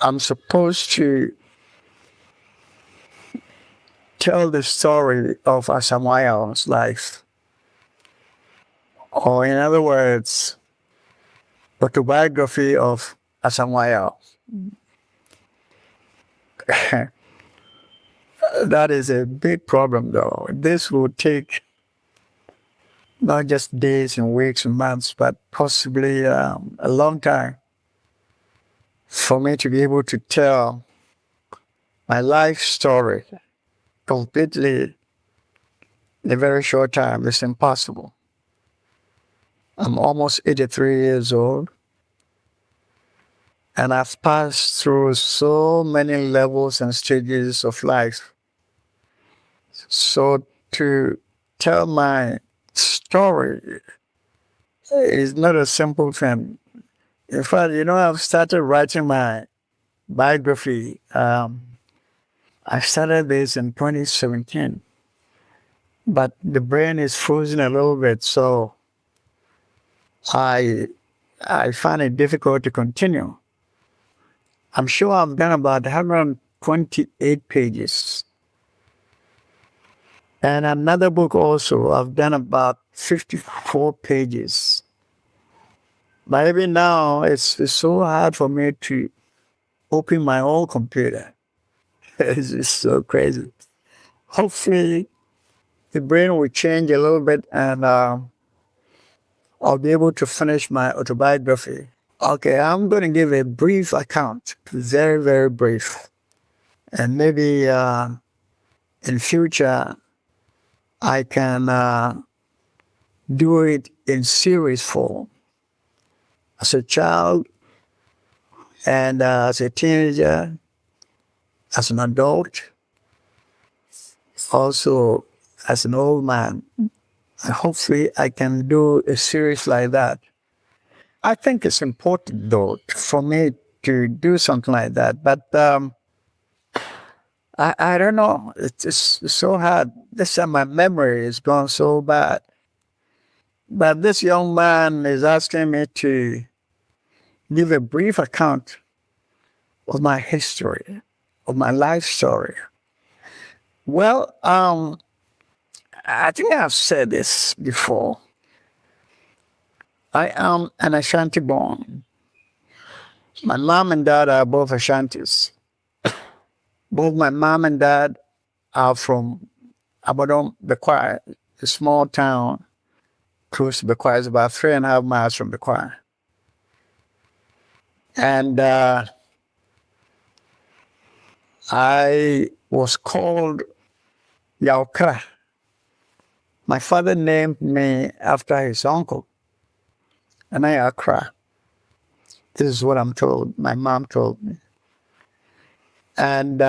I'm supposed to tell the story of Asamoah's life, or in other words, autobiography of Asamoah. That is a big problem, though. This will take not just days and weeks and months, but possibly a long time for me to be able to tell my life story completely in a very short time. It's impossible. I'm almost 83 years old, and I've passed through so many levels and stages of life. So to tell my story is not a simple thing. In fact, I've started writing my biography. I started this in 2017, but the brain is frozen a little bit, so I find it difficult to continue. I'm sure I've done about 128 pages. And another book also, I've done about 54 pages. But even now, it's so hard for me to open my own computer. It's just so crazy. Hopefully, the brain will change a little bit and I'll be able to finish my autobiography. Okay, I'm going to give a brief account, very, very brief. And maybe in future, I can do it in series form. As a child and as a teenager, as an adult, also as an old man. Hopefully, I can do a series like that. I think it's important, though, for me to do something like that. But I don't know. It's so hard. This time my memory is gone so bad. But this young man is asking me to give a brief account of my history, of my life story. Well, I think I've said this before. I am an Ashanti born. My mom and dad are both Ashantis. Both my mom and dad are from Abodom, Bekwai, a small town close to Bekwai. It's about 3.5 miles from Bekwai. And I was called Yaukra. My father named me after his uncle, and I Accra. This is what I'm told. My mom told me. And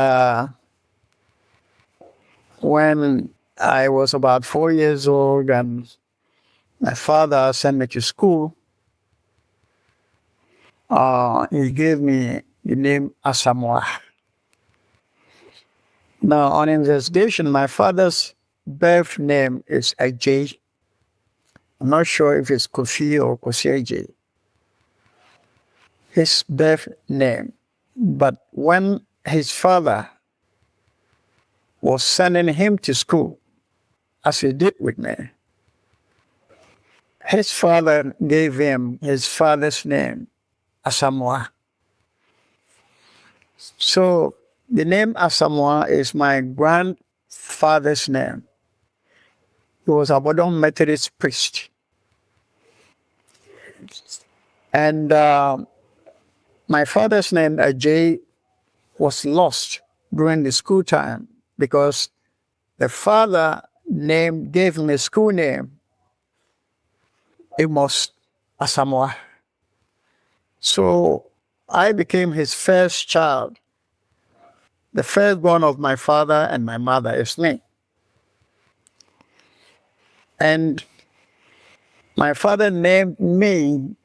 when I was about 4 years old and my father sent me to school, he gave me the name Asamoah. Now, on investigation, my father's birth name is Ajay. I'm not sure if it's Kofi or Kosi Ajay. His birth name. But when his father was sending him to school, as he did with me, his father gave him his father's name, Asamoah. So the name Asamoah is my grandfather's name. He was a Bodon Methodist priest. And my father's name, Ajay, was lost during the school time because the father gave him a school name, Amos Asamoah. So I became his first child. The firstborn of my father and my mother is me. And my father named me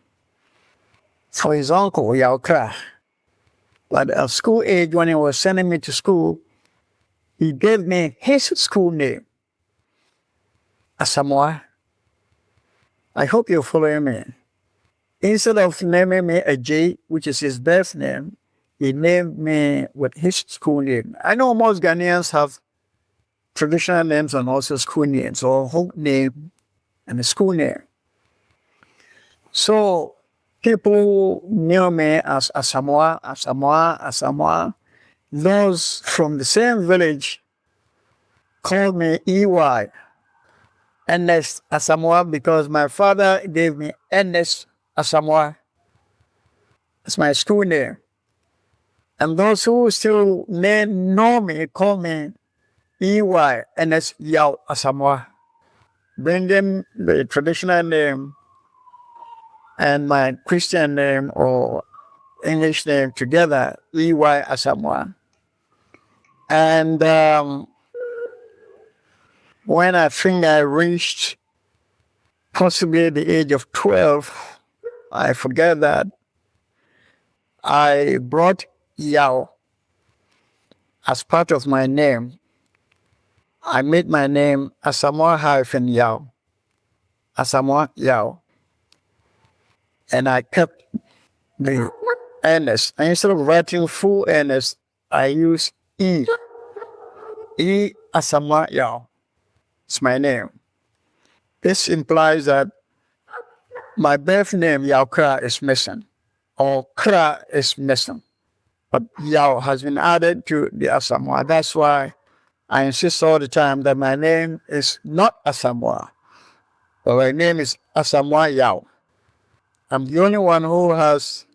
for his uncle, Yaukra. But at school age, when he was sending me to school, he gave me his school name, Asamoah. I hope you're following me. Instead of naming me Ajay, which is his birth name, he named me with his school name. I know most Ghanaians have traditional names and also school names, or home name and a school name. So people knew me as Asamoah, Asamoah, Asamoah. Those from the same village called me EY, Ernest Asamoah, because my father gave me Ernest Asamoah as my school name. And those who still know me call me EY, Ernest Yao Asamoah, bringing the traditional name and my Christian name or English name together, EY Asamoah. And when I think I reached possibly the age of 12, I forget that, I brought Yao as part of my name. I made my name Asamoah-Yao, Asamoah Yao. And I kept the Ernest. And instead of writing full Ernest, I use E. E Asamoah Yao. It's my name. This implies that my birth name, Yao Kra, is missing, or Kra is missing. But Yao has been added to the Asamoah. That's why I insist all the time that my name is not Asamoah, but my name is Asamoah Yao. I'm the only one who has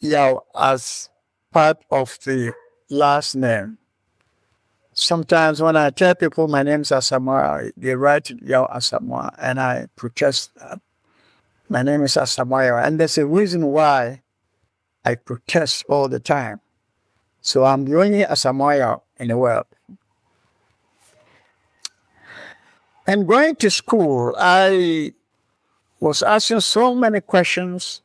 Yao as part of the last name. Sometimes when I tell people my name is Asamoah, they write Yao Asamoah, and I protest that. My name is Asamoah Yao, and there's a reason why I protest all the time. So I'm the only Asamoah Yao in the world. And going to school, I was asking so many questions.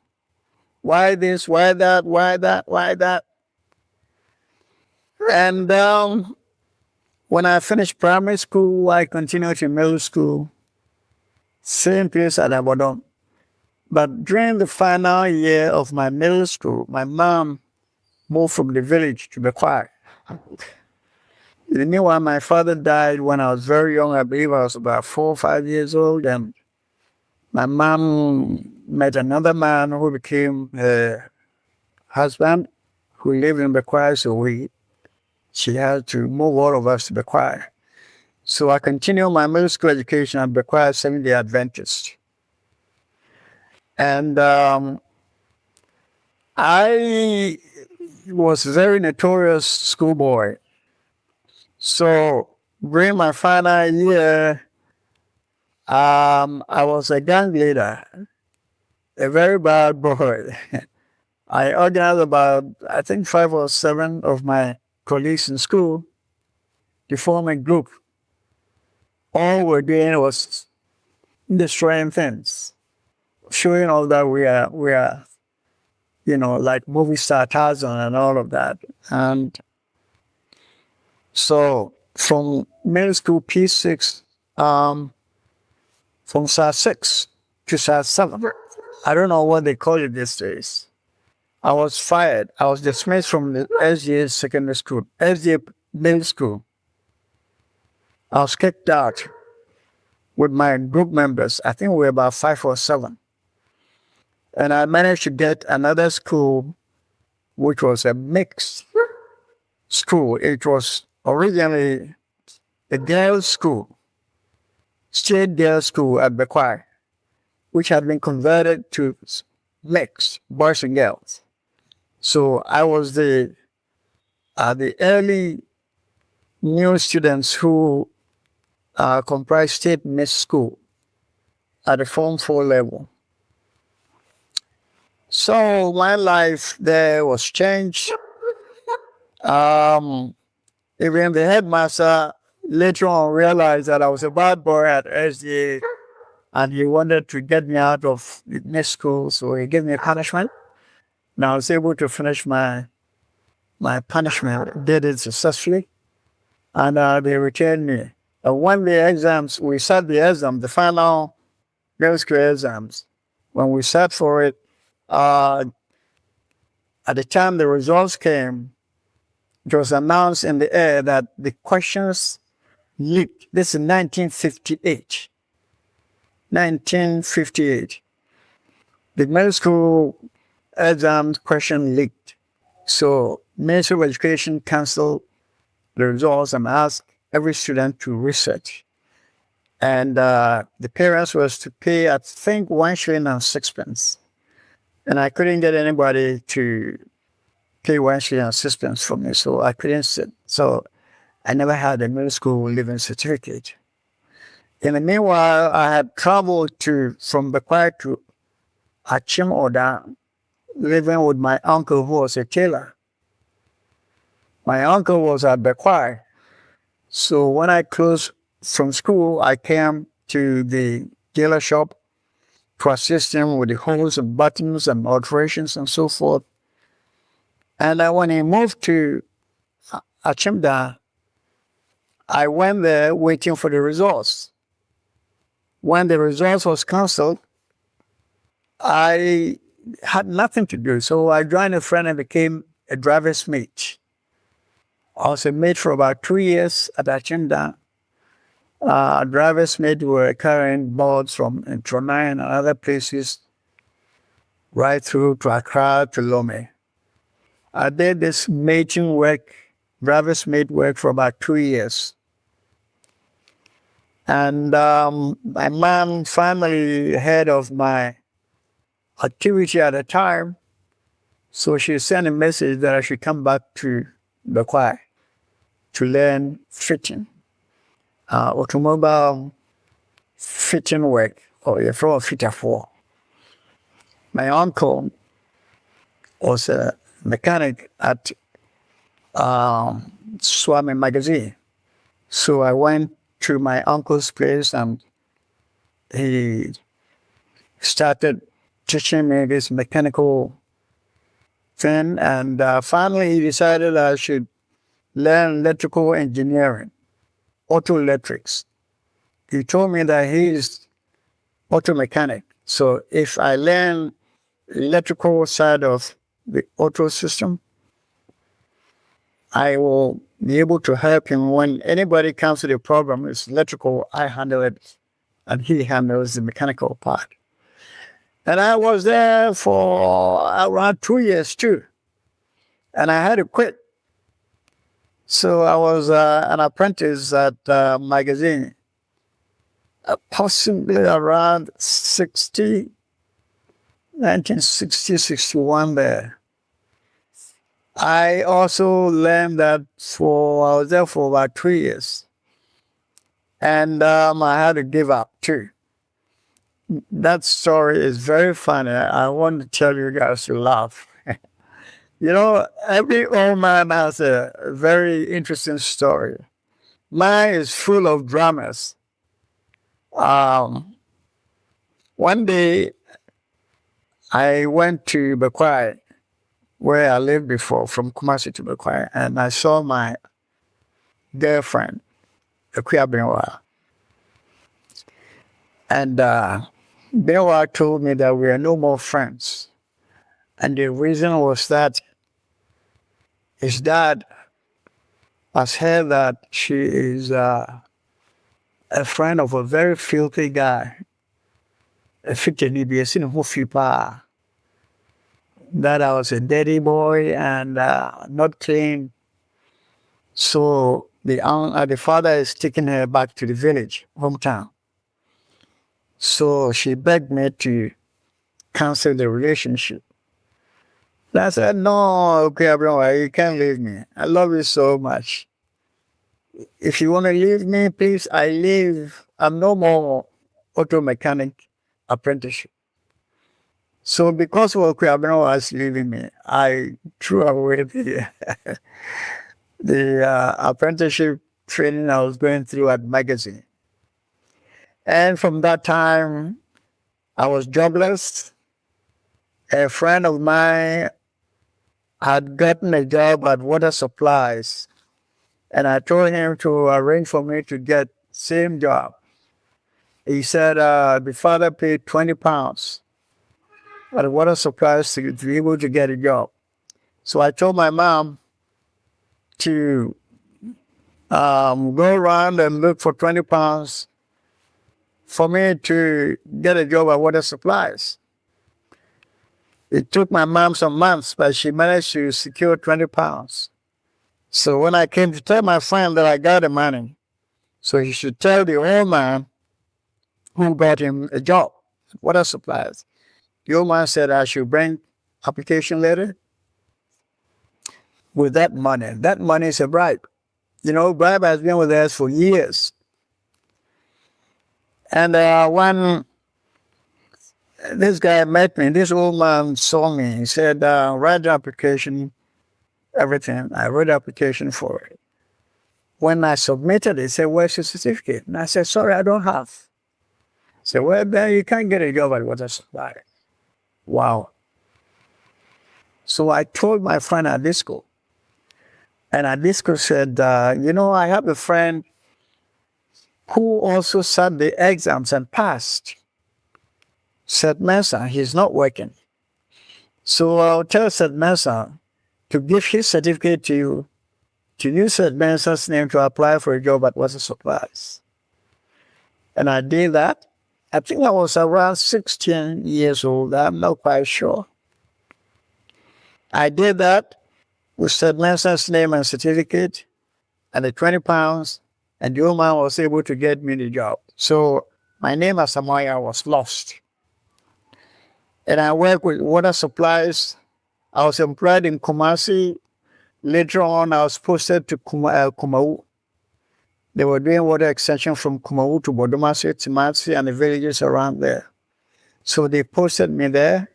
Why this? Why that? Why that? Why that? And when I finished primary school, I continued to middle school, same place at Abodon. But during the final year of my middle school, my mom moved from the village to Bekwai. Meanwhile, my father died when I was very young. I believe I was about 4 or 5 years old. And my mom met another man who became her husband, who lived in Bekwai. So she had to move all of us to Bekwai. So I continued my middle school education at Bekwai Seventh-day Adventist. And I was a very notorious schoolboy. So during my final year, I was a gang leader, a very bad boy. I organized about, I think, 5 or 7 of my colleagues in school to form a group. All we're doing was destroying things, showing all that we are, like movie star Tarzan and all of that. And so from middle school P6, from SAR 6 to SAR 7, I don't know what they call it these days. I was fired. I was dismissed from the SGA secondary school, SGA middle school. I was kicked out with my group members. I think we were about 5 or 7. And I managed to get another school, which was a mixed school. It was originally a girls' school, straight girls' school at Bekwai, which had been converted to mixed, boys and girls. So I was the early new students who comprised state mixed school at the Form 4 level. So my life there was changed. Even the headmaster later on realized that I was a bad boy at SDA, and he wanted to get me out of the mixed school, so he gave me a punishment. And I was able to finish my punishment, did it successfully, and they returned me. When the exams, we sat the exam, the final girls' school exams. When we sat for it, At the time the results came, it was announced in the air that the questions leaked. This is 1958. 1958. The middle school exam question leaked. So Ministry of Education canceled the results and asked every student to research. And the parents was to pay, I think, 1 shilling and sixpence. And I couldn't get anybody to pay 1 shilling and sixpence for me, so I couldn't sit. So I never had a middle school living certificate. In the meanwhile, I had traveled from Bekwai to Achim Oda, living with my uncle who was a tailor. My uncle was at Bekwai. So when I closed from school, I came to the tailor shop to assist him with the holes and buttons and alterations and so forth. And when he moved to Achimda, I went there waiting for the results. When the results was canceled, I had nothing to do. So I joined a friend and became a driver's mate. I was a mate for about 2 years at Achimda. Drivers mate were carrying boards from Tronai and other places right through to Accra to Lome. I did this mating work, driver's mate work for about 2 years. And my mom finally heard of my activity at the time, so she sent a message that I should come back to Bekwai to learn fitting, automobile fitting work, or a floor fitter for. My uncle was a mechanic at Swami magazine. So I went to my uncle's place and he started teaching me this mechanical thing. And finally he decided I should learn electrical engineering, auto electrics. He told me that he is auto mechanic. So if I learn electrical side of the auto system, I will be able to help him when anybody comes to the problem. It's electrical, I handle it, and he handles the mechanical part. And I was there for around 2 years too, and I had to quit. So I was an apprentice at magazine, possibly around 1960, 61 there. I also learned that I was there for about 2 years. And I had to give up too. That story is very funny. I want to tell you guys to laugh. Every old man has a very interesting story. Mine is full of dramas. One day, I went to Bekwai, where I lived before, from Kumasi to Bekwai, and I saw my girlfriend, Akuya Benwa. And Benwa told me that we are no more friends. And the reason was that his dad has heard that she is a friend of a very filthy guy. That I was a dirty boy and not clean. So the father is taking her back to the village, hometown. So she begged me to cancel the relationship. I said, no, okay, everyone, you can't leave me. I love you so much. If you want to leave me, please, I leave. I'm no more auto mechanic apprenticeship. So because Okuabeno was leaving me, I threw away the apprenticeship training I was going through at magazine. And from that time, I was jobless. A friend of mine had gotten a job at water supplies, and I told him to arrange for me to get same job. He said the father paid £20 at water supplies to be able to get a job. So I told my mom to go around and look for 20 pounds for me to get a job at water supplies. It took my mom some months, but she managed to secure 20 pounds. So when I came to tell my friend that I got the money, so he should tell the old man who got him a job at water supplies. The old man said I should bring application letter with that money. That money is a bribe. You know, bribe has been with us for years. And when this guy met me, this old man saw me. He said, write the application, everything. I wrote the application for it. When I submitted it, he said, where's your certificate? And I said, sorry, I don't have. He said, well, then you can't get a job at water supply. Wow. So I told my friend at disco, and at disco said, you know, I have a friend who also sat the exams and passed. Said Mesa, he's not working. So I'll tell Said Mesa to give his certificate to you, to use Said Mesa's name to apply for a job at water supplies. And I did that. I think I was around 16 years old. I'm not quite sure. I did that with Said Mesa's name and certificate and the 20 pounds, and the old man was able to get me the job. So my name as Amaya was lost. And I worked with water supplies. I was employed in Kumasi. Later on, I was posted to Kumau. They were doing water extension from Kumau to Bodomasi, Timasi, and the villages around there. So they posted me there,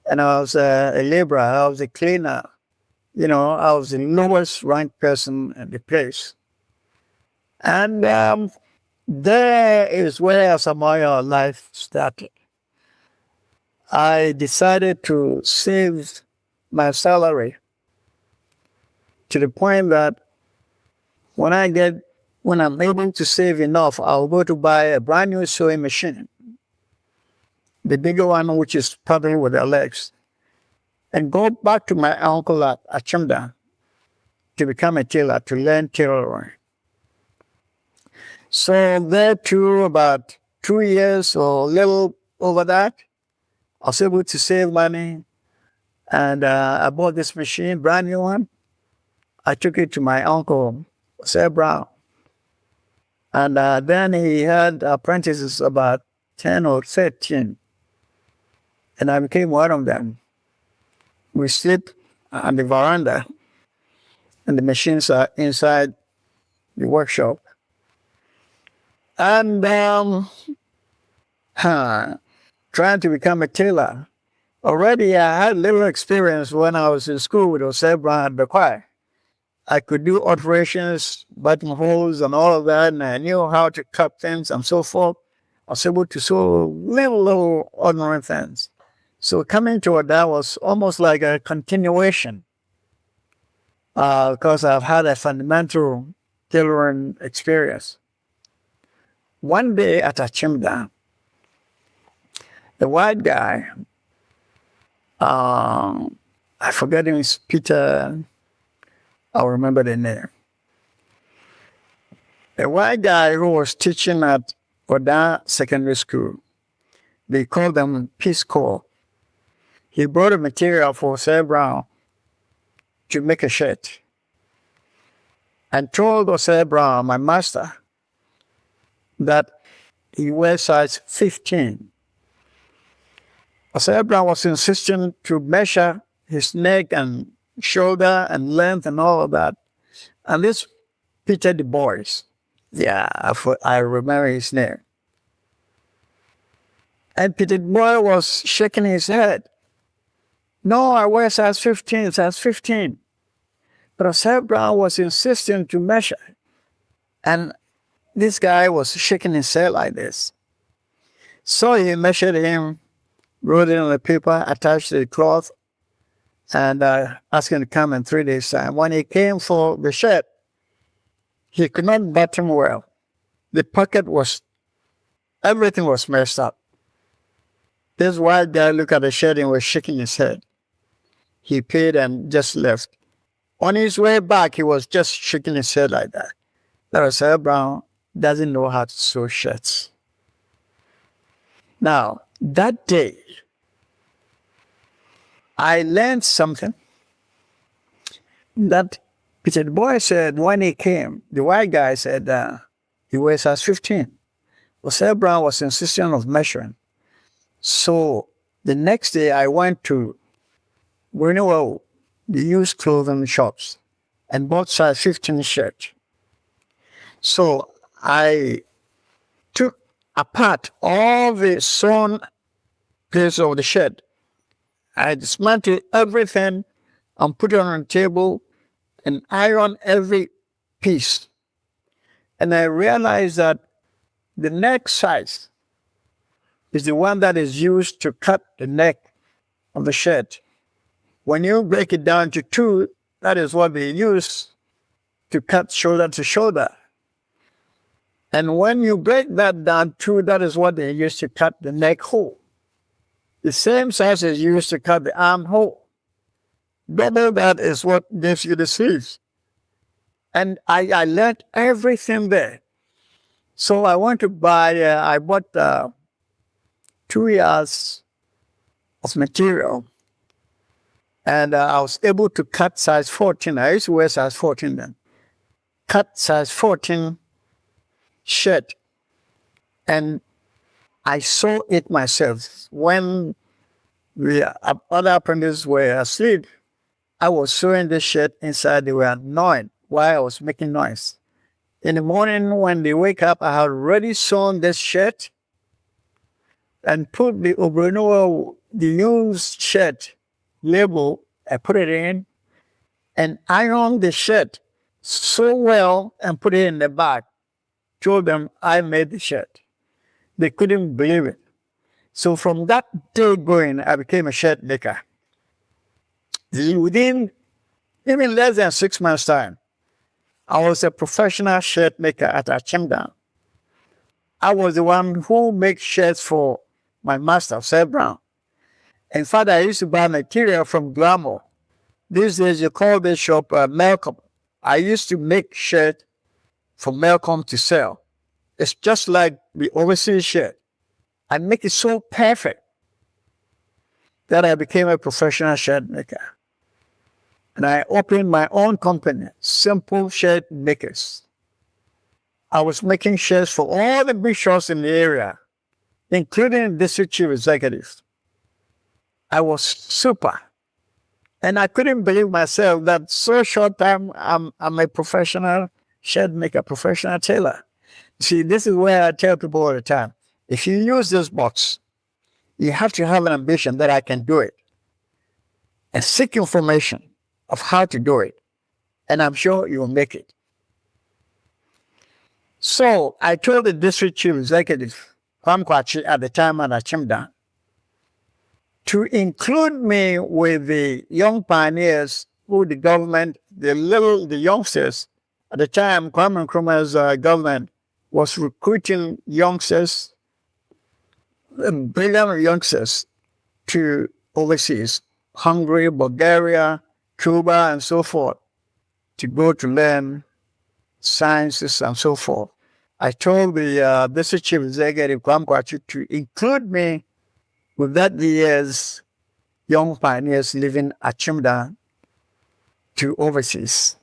and I was a laborer. I was a cleaner. You know, I was the lowest ranked person in the place. And there is where Samoa life started. I decided to save my salary to the point that when I'm able to save enough, I'll go to buy a brand new sewing machine, the bigger one, which is paddling with the legs, and go back to my uncle at Achimda to become a tailor, to learn tailoring. So there too, about 2 years or a little over that, I was able to save money, and I bought this machine, brand new one. I took it to my uncle, Sir Brown. And then he had apprentices, about 10 or 13. And I became one of them. We sleep on the veranda, and the machines are inside the workshop. And trying to become a tailor. Already I had little experience when I was in school with Jose Brown at the choir. I could do alterations, buttonholes, and all of that, and I knew how to cut things and so forth. I was able to sew little ordinary things. So coming to that was almost like a continuation, because I've had a fundamental tailoring experience. One day at Achimda, the white guy, I forget him, it's Peter, I'll remember the name. The white guy who was teaching at Oda Secondary School, they called them Peace Corps. He brought a material for Sir Brown to make a shirt and told Sir Brown, my master, that he wears size 15. Sir Brown was insisting to measure his neck and shoulder and length and all of that. And this Peter Du Bois, yeah, I remember his name. And Peter Du Bois was shaking his head. No, I wear size 15, size 15. But Sir Brown was insisting to measure. And this guy was shaking his head like this. So he measured him, wrote it on the paper, attached to the cloth, and asked him to come in 3 days' time. When he came for the shirt, he could not button well. The pocket everything was messed up. This white guy looked at the shirt and was shaking his head. He paid and just left. On his way back, he was just shaking his head like that. That Sir Brown doesn't know how to sew shirts. Now, that day, I learned something that Peter the boy said when he came. The white guy said he wears size 15. Well, Sir Brown was insisting on measuring. So the next day, I went to renewal the used clothing shops and bought size 15 shirt. So I took apart all the sewn pieces of the shirt. I dismantled everything and put it on the table and ironed every piece. And I realized that the neck size is the one that is used to cut the neck of the shirt. When you break it down to 2, that is what they use to cut shoulder to shoulder. And when you break that down 2, that is what they use to cut the neck hole. The same size is used to cut the arm hole. Better that is what gives you the sleeves. And I learned everything there. So I went to buy, I bought 2 yards of material. And I was able to cut size 14. I used to wear size 14 then. Cut size 14 shirt. And I saw it myself. When the other apprentices were asleep, I was sewing this shirt inside. They were annoyed while I was making noise. In the morning, when they wake up, I had already sewn this shirt and put the Obrenoa, the used shirt label, I put it in and ironed the shirt so well and put it in the bag. Told them I made the shirt. They couldn't believe it. So from that day going, I became a shirt maker. Within even less than 6 months' time, I was a professional shirt maker at Achimda. I was the one who makes shirts for my master, Sir Brown. In fact, I used to buy material from Glamour. These days, you call this shop Malcolm. I used to make shirt for Malcolm to sell. It's just like the overseas shirt. I make it so perfect that I became a professional shirt maker. And I opened my own company, Simple Shirt Makers. I was making shirts for all the big shops in the area, including district chief executives. I was super. And I couldn't believe myself that so short time I'm a professional shirt maker, professional tailor. See, this is where I tell people all the time, if you use this box, you have to have an ambition that I can do it and seek information of how to do it. And I'm sure you will make it. So I told the district chief executive, Kwamkwachi, at the time at Achimda, to include me with the young pioneers who the government, the youngsters, at the time, Kwame Nkrumah's government was recruiting youngsters, brilliant youngsters, to overseas, Hungary, Bulgaria, Cuba, and so forth, to go to learn sciences and so forth. I told the district chief executive, Kwamkwachi, to include me with that year's young pioneers living at Chimda to overseas.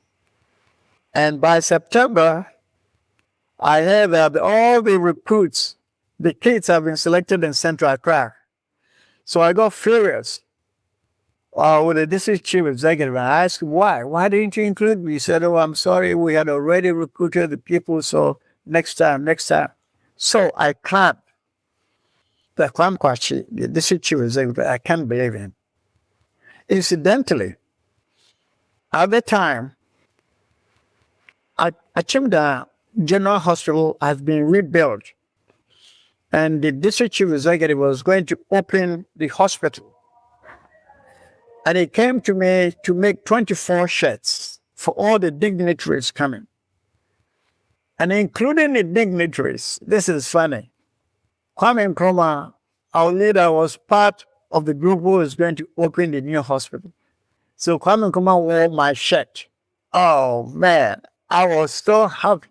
And by September, I heard that all the recruits, the kids have been selected in Central Accra. So I got furious with the district chief executive. And I asked him, why? Why didn't you include me? He said, oh, I'm sorry, we had already recruited the people, so next time. So I clapped. The Kwamkwachi, the district chief executive, I can't believe him. Incidentally, at the time, Achimda General Hospital has been rebuilt, and the district chief executive was going to open the hospital. And he came to me to make 24 shirts for all the dignitaries coming. And including the dignitaries, this is funny. Kwame Nkrumah, our leader, was part of the group who was going to open the new hospital. So Kwame Nkrumah wore my shirt. Oh man, I was so happy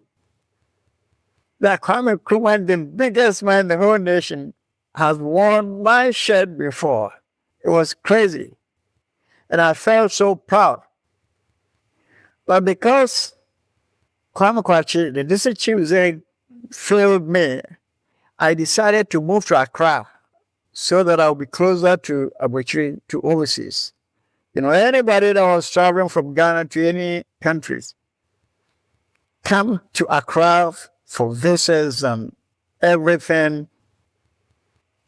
that Kwame Nkrumah, the biggest man in the whole nation, has worn my shirt before. It was crazy. And I felt so proud. But because Kwame Kwachi, the district chief there, failed me, I decided to move to Accra so that I'll be closer to Abuchi, to overseas. Anybody that was traveling from Ghana to any countries come to Accra for visas and everything.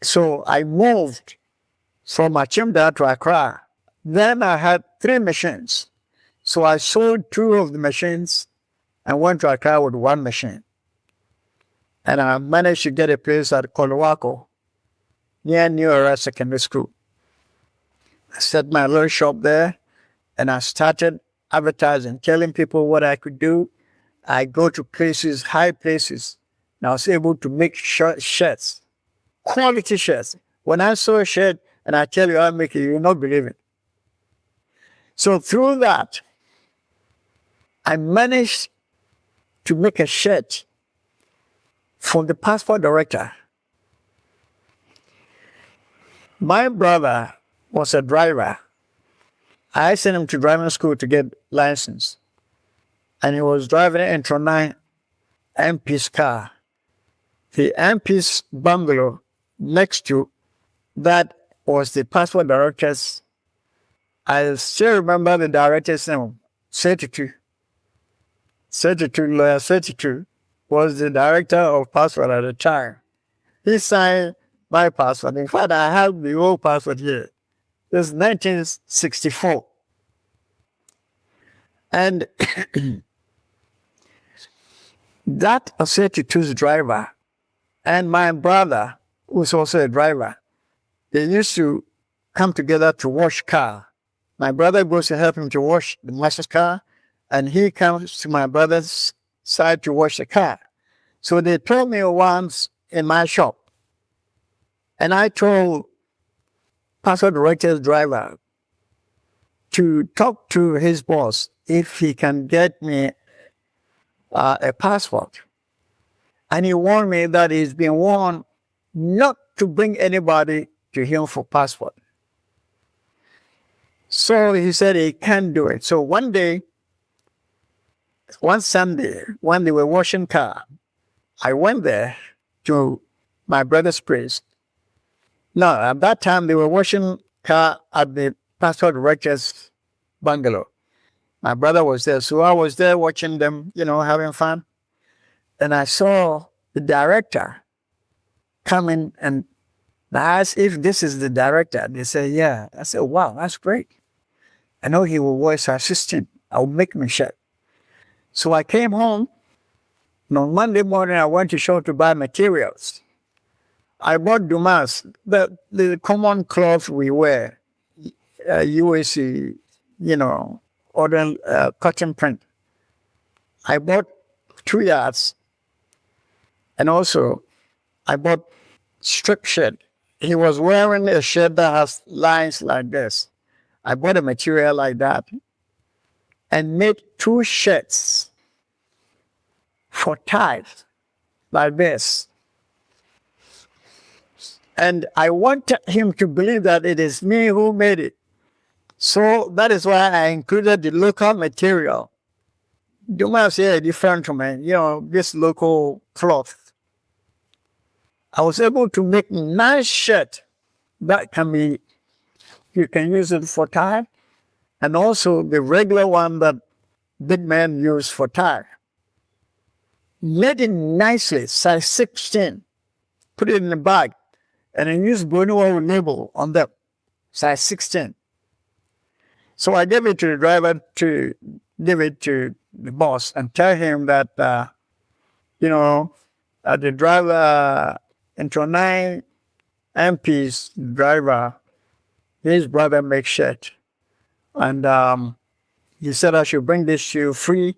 So I moved from Achimda to Accra. Then I had 3 machines. So I sold 2 of the machines and went to Accra with 1 machine. And I managed to get a place at Kolowako, near New Era Secondary School. I set my little shop there and I started advertising, telling people what I could do. I go to places, high places, and I was able to make shirts, quality shirts. When I saw a shirt and I tell you I make it, you will not believe it. So through that, I managed to make a shirt for the passport director. My brother was a driver. I sent him to driving school to get license. And he was driving an Intro 9 MP's car. The MP's bungalow next to that was the passport director's. I still remember the director's name, 32. 32, lawyer 32 was the director of passport at the time. He signed my passport. In fact, I have the old passport here. This is 1964. And that 32's driver and my brother, who was also a driver, they used to come together to wash car. My brother goes to help him to wash the master's car, and he comes to my brother's side to wash the car. So they told me once in my shop, and I told passport director's driver to talk to his boss if he can get me a passport. And he warned me that he's been warned not to bring anybody to him for passport. So he said he can't do it. So one day, one Sunday, when they were washing car, I went there to my brother's place. No, at that time they were washing car at the passport director's bungalow. My brother was there, so I was there watching them, having fun. And I saw the director coming, and I asked if this is the director. They said, yeah. I said, wow, that's great. I know he will voice our assistant. I'll make him a shirt. So I came home, and on Monday morning, I went to shop to buy materials. I bought Dumas, the common cloth we wear, UAC, order cotton print. I bought 2 yards, and also I bought strip shirt. He was wearing a shirt that has lines like this. I bought a material like that and made 2 shirts for ties like this. And I wanted him to believe that it is me who made it. So that is why I included the local material. You must say different from this local cloth. I was able to make nice shirt that you can use it for tie, and also the regular one that big men use for tie. Made it nicely, size 16. Put it in a bag, and I used Bono label on them, size 16. So I gave it to the driver to give it to the boss and tell him that, the driver, Intro 9 MP's driver, his brother makes shirt. And he said I should bring this to you free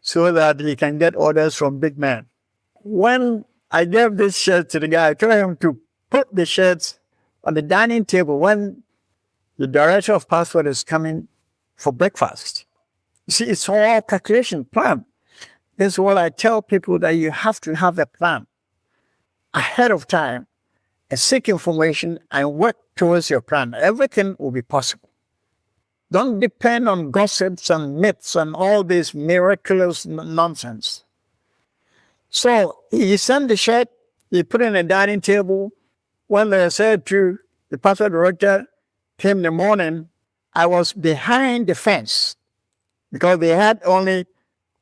so that he can get orders from big men. When I gave this shirt to the guy, I told him to put the shirts on the dining table when the director of passport is coming for breakfast. You see, it's all calculation plan. This is what I tell people, that you have to have a plan ahead of time and seek information and work towards your plan. Everything will be possible. Don't depend on gossips and myths and all this miraculous nonsense. So he sent the shirt, he put it in a dining table. When they said to the pastor director came in the morning, I was behind the fence because they had only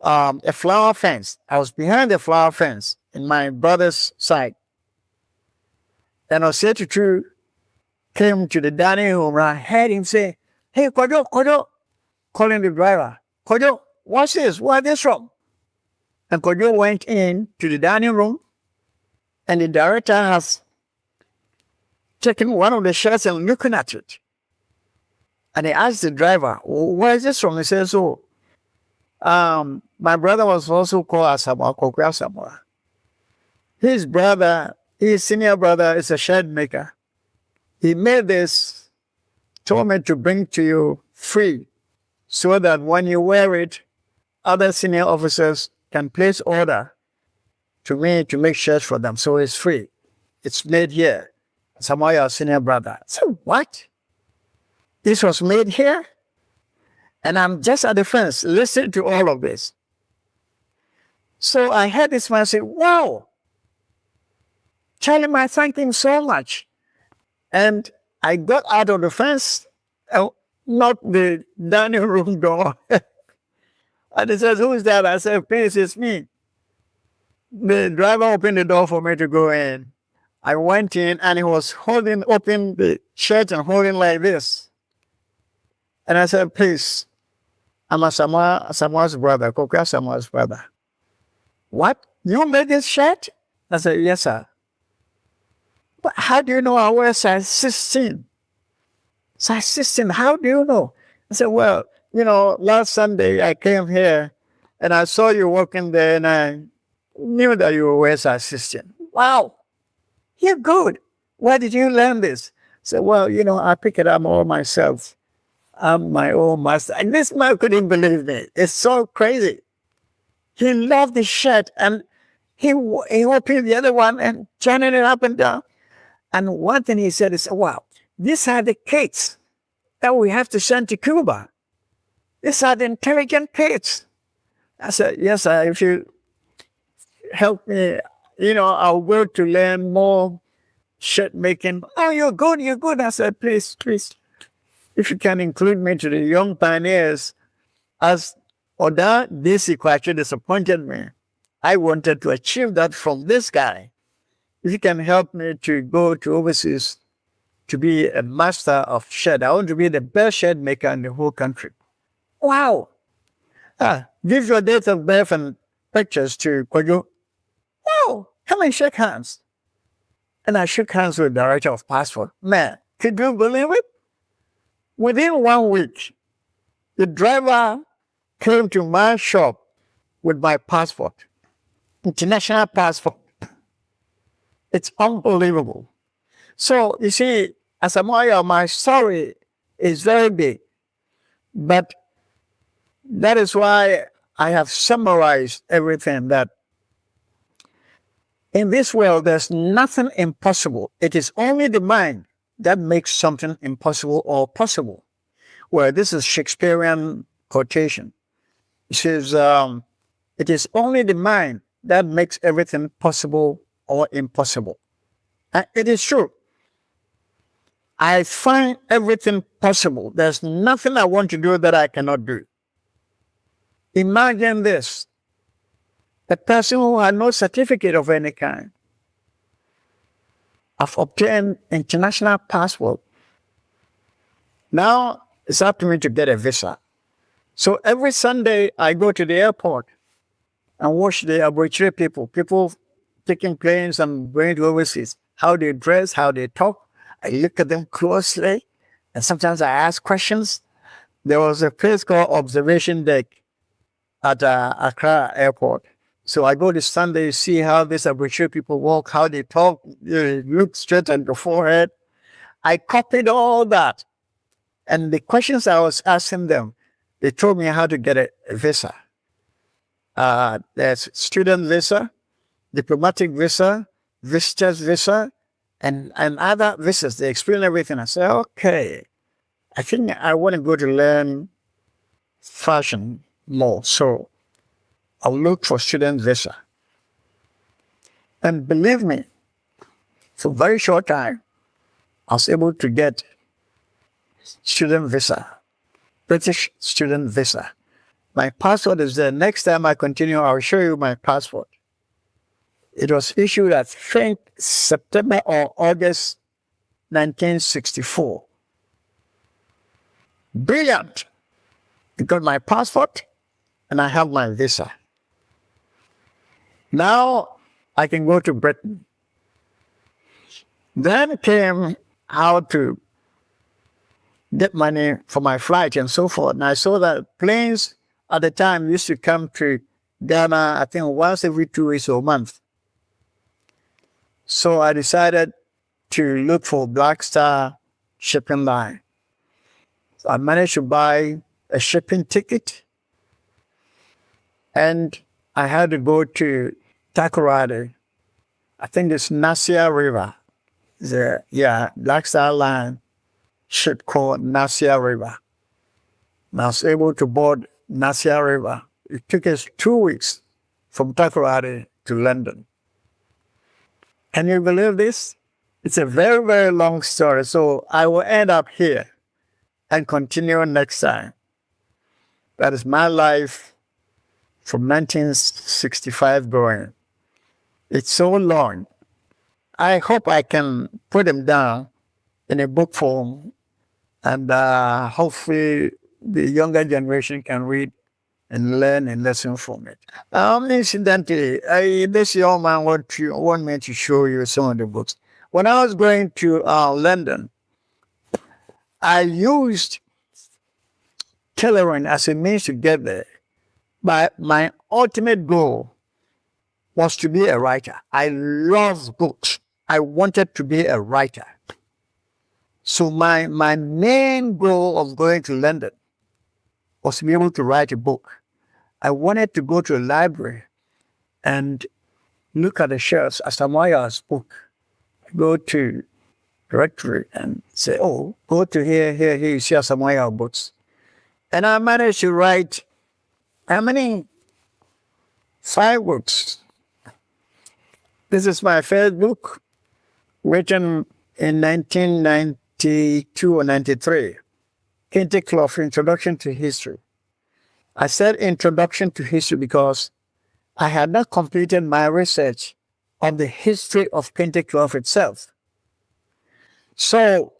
a flower fence. I was behind the flower fence in my brother's side. And Osei came to the dining room and I heard him say, "Hey, Kojo," calling the driver. "Kojo, what's this? Where's this from?" And Kojo went in to the dining room and the director has taken one of the shirts and looking at it. And he asked the driver, "Where is this from?" He says, "Oh, my brother was also called Asamoah, Kokwe Asamoah. His brother, his senior brother, is a shirt maker. He made this, told me to bring to you free, so that when you wear it, other senior officers can place order to me to make shirts for them. So it's free. It's made here. Samoa, your senior brother." So what? This was made here? And I'm just at the fence listening to all of this. So I heard this man say, "Wow, Charlie, I thank him so much." And I got out of the fence, not the dining room door. And he says, "Who is that?" I said, "Please, it's me." The driver opened the door for me to go in. I went in and he was holding open the shirt and holding like this. And I said, "Please, I'm Samoa's brother, Kokwe Samoa's brother." "What? You made this shirt?" I said, "Yes, sir." "But how do you know I wear size 16? Size 16, how do you know?" I said, "Well, last Sunday I came here and I saw you walking there and I knew that you were size 16. "Wow, you're good. Where did you learn this?" I said, "Well, I pick it up all myself. I'm my own master." And this man couldn't believe me. It's so crazy. He loved the shirt and he opened the other one and turning it up and down. And one thing he said is, "Wow, these are the kids that we have to send to Cuba. These are the intelligent kids." I said, "Yes, sir, if you help me, I'll go to learn more shirt making." "Oh, you're good, you're good." I said, please, if you can include me to the young pioneers, as Oda Desi actually disappointed me. I wanted to achieve that from this guy. If you can help me to go to overseas to be a master of shirt, I want to be the best shirt maker in the whole country. "Wow. Give your date of birth and pictures to Kojo." "Wow, come and shake hands." And I shook hands with the director of passport. Man, could you believe it? Within 1 week, the driver came to my shop with my passport, international passport. It's unbelievable. So, you see, as a lawyer, my story is very big. But that is why I have summarized everything, that in this world, there's nothing impossible. It is only the mind that makes something impossible or possible. Well, this is Shakespearean quotation. It says, "It is only the mind that makes everything possible or impossible." And it is true. I find everything possible. There's nothing I want to do that I cannot do. Imagine this. A person who had no certificate of any kind. I've obtained international passport. Now it's up to me to get a visa. So every Sunday I go to the airport and watch the arbitrary people taking planes and going to overseas, how they dress, how they talk. I look at them closely and sometimes I ask questions. There was a place called Observation Deck at Accra Airport. So I go this Sunday, see how these arbitrary people walk, how they talk, they look straight at the forehead. I copied all that. And the questions I was asking them, They told me how to get a visa. There's student visa, diplomatic visa, visitor's visa, and other visas. They explain everything. I said, okay, I think I want to go to learn fashion more. So I'll look for student visa. And believe me, for a very short time, I was able to get student visa, British student visa. My passport is there. Next time I continue, I'll show you my passport. It was issued, I think, September or August 1964. Brilliant. I got my passport and I have my visa. Now I can go to Britain. Then came how to get money for my flight and so forth. And I saw that planes at the time used to come to Ghana, I think once every 2 weeks or a month. So I decided to look for Black Star shipping line. So I managed to buy a shipping ticket and I had to go to Takoradi. I think it's Nassau River. Black Star Line ship called Nassau River. And I was able to board Nassau River. It took us 2 weeks from Takoradi to London. Can you believe this? It's a very, very long story. So I will end up here and continue next time. That is my life from 1965 going. It's so long. I hope I can put them down in a book form and hopefully the younger generation can read and learn and lesson from it. Incidentally, this young man want me to show you some of the books. When I was going to London, I used tailoring as a means to get there. But my ultimate goal was to be a writer. I love books. I wanted to be a writer. So my main goal of going to London was to be able to write a book. I wanted to go to a library and look at the shelves as Asamoah's book. Go to directory and say, oh, go to here, you see Asamoah books. And I managed to write, how many? 5 books. This is my first book, written in 1992 or 93. Kente Clough, Introduction to History. I said Introduction to History because I had not completed my research on the history of Kente Clough itself. So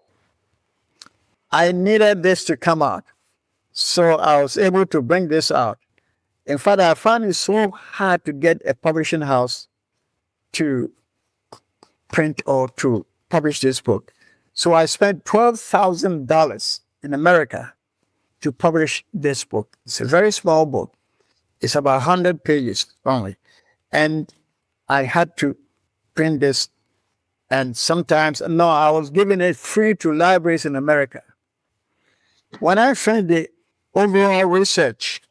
I needed this to come out. So I was able to bring this out. In fact, I found it so hard to get a publishing house to print or to publish this book. So I spent $12,000 in America to publish this book. It's a very small book. It's about 100 pages only. And I had to print this. And sometimes, no, I was giving it free to libraries in America. When I finished the overall research,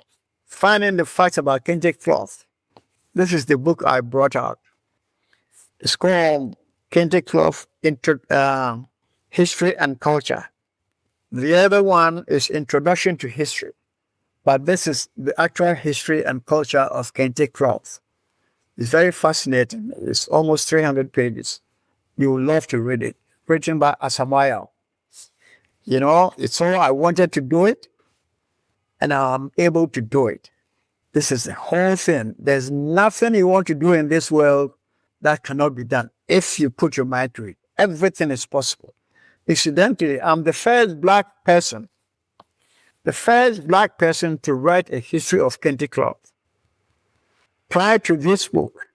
finding the facts about Kente Clough, this is the book I brought out. It's called Kente Clough, History and Culture. The other one is Introduction to History. But this is the actual history and culture of Kente Clough. It's very fascinating. It's almost 300 pages. You will love to read it. Written by Asamoah. You know, it's all I wanted to do it, and I'm able to do it. This is the whole thing. There's nothing you want to do in this world that cannot be done if you put your mind to it. Everything is possible. Incidentally, I'm the first black person to write a history of Kente Clough. Prior to this book,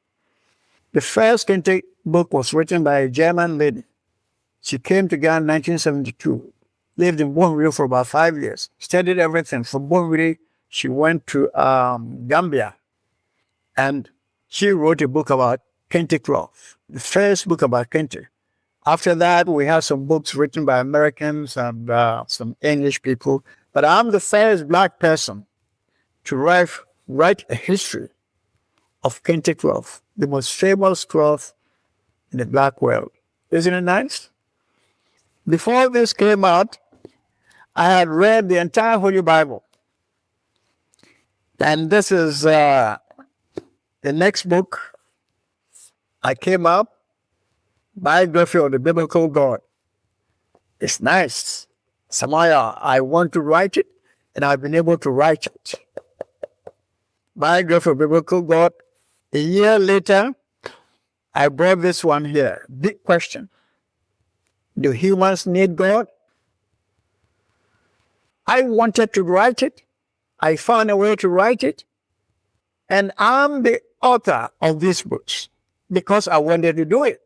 the first Kente book was written by a German lady. She came to Ghana in 1972, lived in Bonville for about 5 years, studied everything. From Bonville, she went to Gambia, and she wrote a book about Kente Clough, the first book about Kente. After that, we have some books written by Americans and some English people. But I'm the first black person to write a history of kente cloth, the most famous cloth in the black world. Isn't it nice? Before this came out, I had read the entire Holy Bible. And this is the next book I came up, Biography of the Biblical God. It's nice. Samaya, I want to write it, and I've been able to write it. Biography of Biblical God. A year later, I brought this one here. Big question. Do humans need God? I wanted to write it. I found a way to write it. And I'm the author of these books because I wanted to do it.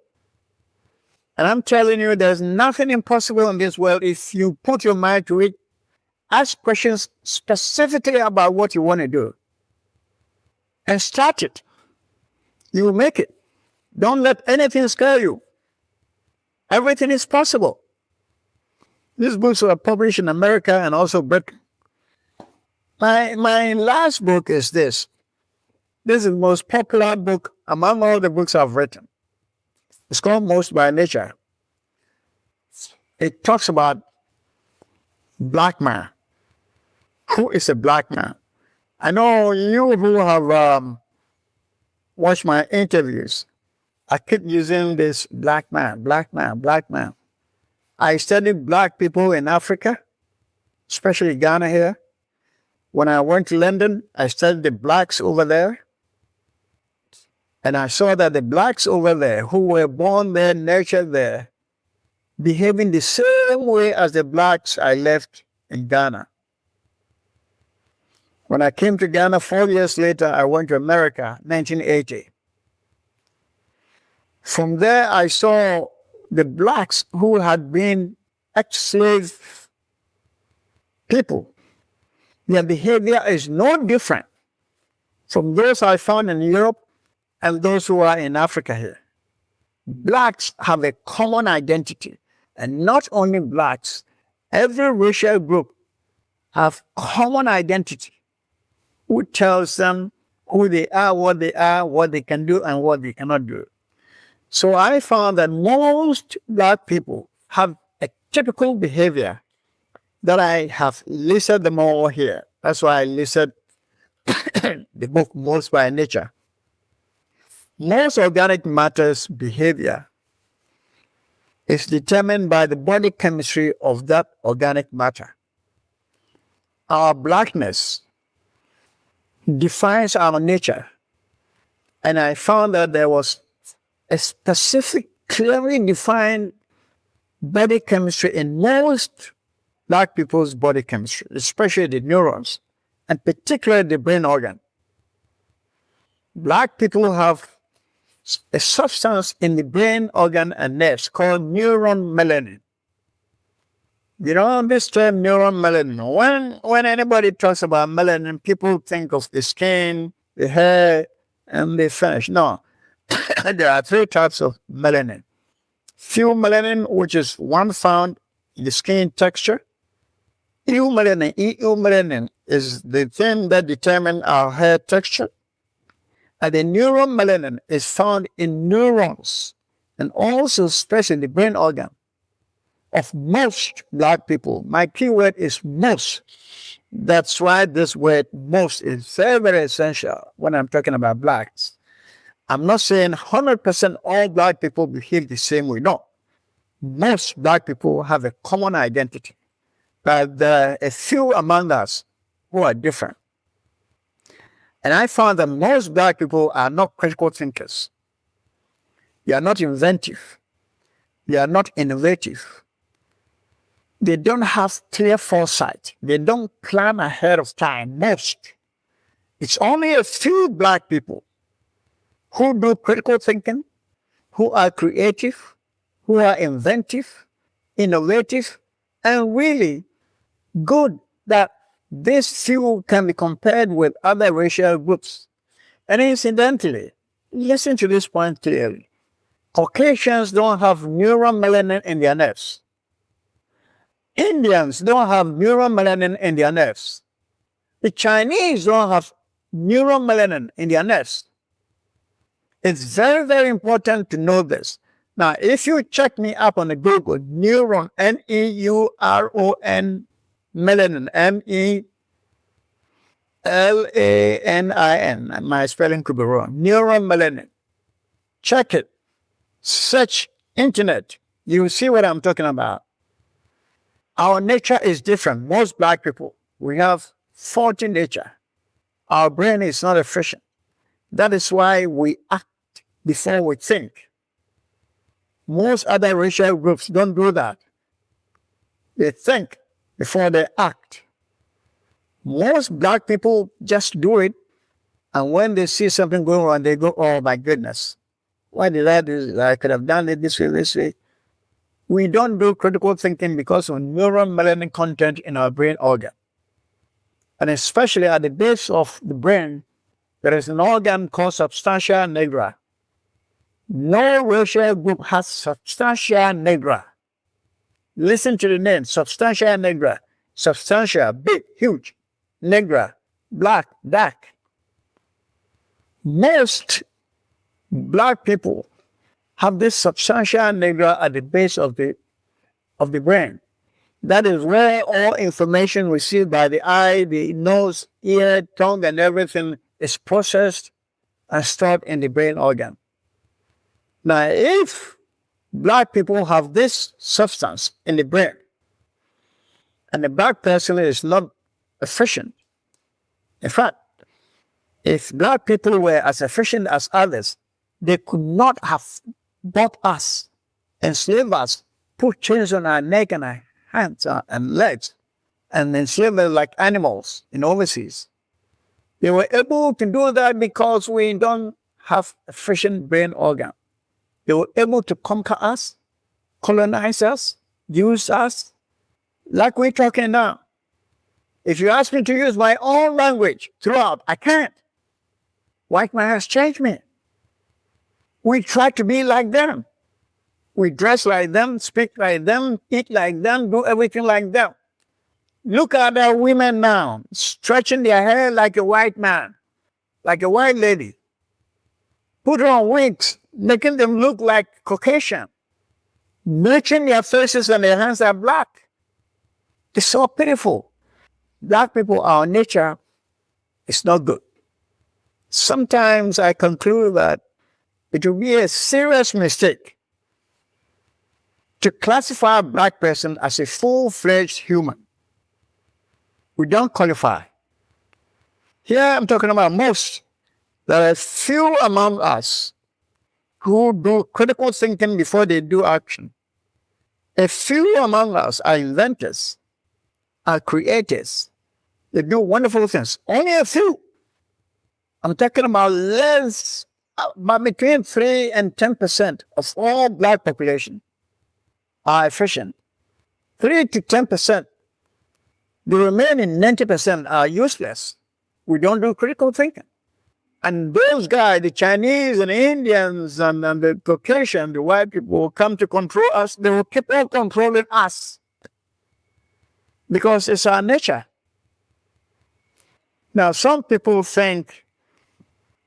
And I'm telling you, there's nothing impossible in this world if you put your mind to it. Ask questions specifically about what you want to do. And start it. You will make it. Don't let anything scare you. Everything is possible. These books were published in America and also Britain. My last book is this. This is the most popular book among all the books I've written. It's called Most by Nature. It talks about black man. Who is a black man? I know you who have watched my interviews, I keep using this black man, black man, black man. I studied black people in Africa, especially Ghana here. When I went to London, I studied the blacks over there. And I saw that the blacks over there, who were born there, nurtured there, behaving the same way as the blacks I left in Ghana. When I came to Ghana 4 years later, I went to America, 1980. From there, I saw the blacks who had been ex-slave people. Their behavior is no different from those I found in Europe and those who are in Africa here. Blacks have a common identity. And not only blacks, every racial group have common identity, which tells them who they are, what they can do, and what they cannot do. So I found that most black people have a typical behavior that I have listed them all here. That's why I listed the book Most by Nature. Most organic matter's behavior is determined by the body chemistry of that organic matter. Our blackness defines our nature. And I found that there was a specific, clearly defined body chemistry in most black people's body chemistry, especially the neurons, and particularly the brain organ. Black people have a substance in the brain organ and nerves called neuron melanin. You know this term neuron melanin. When anybody talks about melanin, people think of the skin, the hair, and the flesh. No, there are 3 types of melanin. Pheomelanin, which is one found in the skin texture. Eumelanin is the thing that determines our hair texture. And the neuron melanin is found in neurons and also especially the brain organ of most black people. My key word is most. That's why this word most is very, very essential when I'm talking about blacks. I'm not saying 100% all black people behave the same way. No. Most black people have a common identity. But there are a few among us who are different. And I found that most black people are not critical thinkers. They are not inventive. They are not innovative. They don't have clear foresight. They don't plan ahead of time. Most. It's only a few black people who do critical thinking, who are creative, who are inventive, innovative, and really good that this few can be compared with other racial groups. And incidentally, listen to this point clearly. Caucasians don't have neuron melanin in their nerves. Indians don't have neuromelanin in their nerves. The Chinese don't have neuromelanin in their nerves. It's very, very important to know this. Now, if you check me up on the Google, neuron, Neuron, melanin, Melanin, my spelling could be wrong, neuromelanin. Check it. Search internet. You will see what I'm talking about. Our nature is different. Most black people, we have faulty nature. Our brain is not efficient. That is why we act before we think. Most other racial groups don't do that. They think before they act. Most black people just do it, and when they see something going wrong, they go, "Oh my goodness, why did I do this? I could have done it this way, this way." We don't do critical thinking because of neuromelanin content in our brain organ. And especially at the base of the brain, there is an organ called substantia nigra. No racial group has substantia nigra. Listen to the name, substantia nigra. Substantia, big, huge. Nigra, black, dark. Most black people have this substantia nigra at the base of the brain. That is where all information received by the eye, the nose, ear, tongue, and everything is processed and stored in the brain organ. Now, if black people have this substance in the brain, and the black person is not efficient, in fact, if black people were as efficient as others, they could not have bought us, enslaved us, put chains on our neck and our hands and legs, and enslave us like animals in overseas. They were able to do that because we don't have efficient brain organ. They were able to conquer us, colonize us, use us, like we're talking now. If you ask me to use my own language throughout, I can't. White man has changed me. We try to be like them. We dress like them, speak like them, eat like them, do everything like them. Look at our women now, stretching their hair like a white man, like a white lady. Put on wigs, making them look like Caucasian. Bleaching their faces and their hands are black. It's so pitiful. Black people, our nature is not good. Sometimes I conclude that it will be a serious mistake to classify a black person as a full-fledged human. We don't qualify. Here I'm talking about most. There are few among us who do critical thinking before they do action. A few among us are inventors, are creators. They do wonderful things. Only a few. I'm talking about about between 3 and 10% of all black population are efficient. 3 to 10%. The remaining 90% are useless. We don't do critical thinking. And those guys, the Chinese and Indians and the Caucasian, the white people, will come to control us. They will keep on controlling us because it's our nature. Now, some people think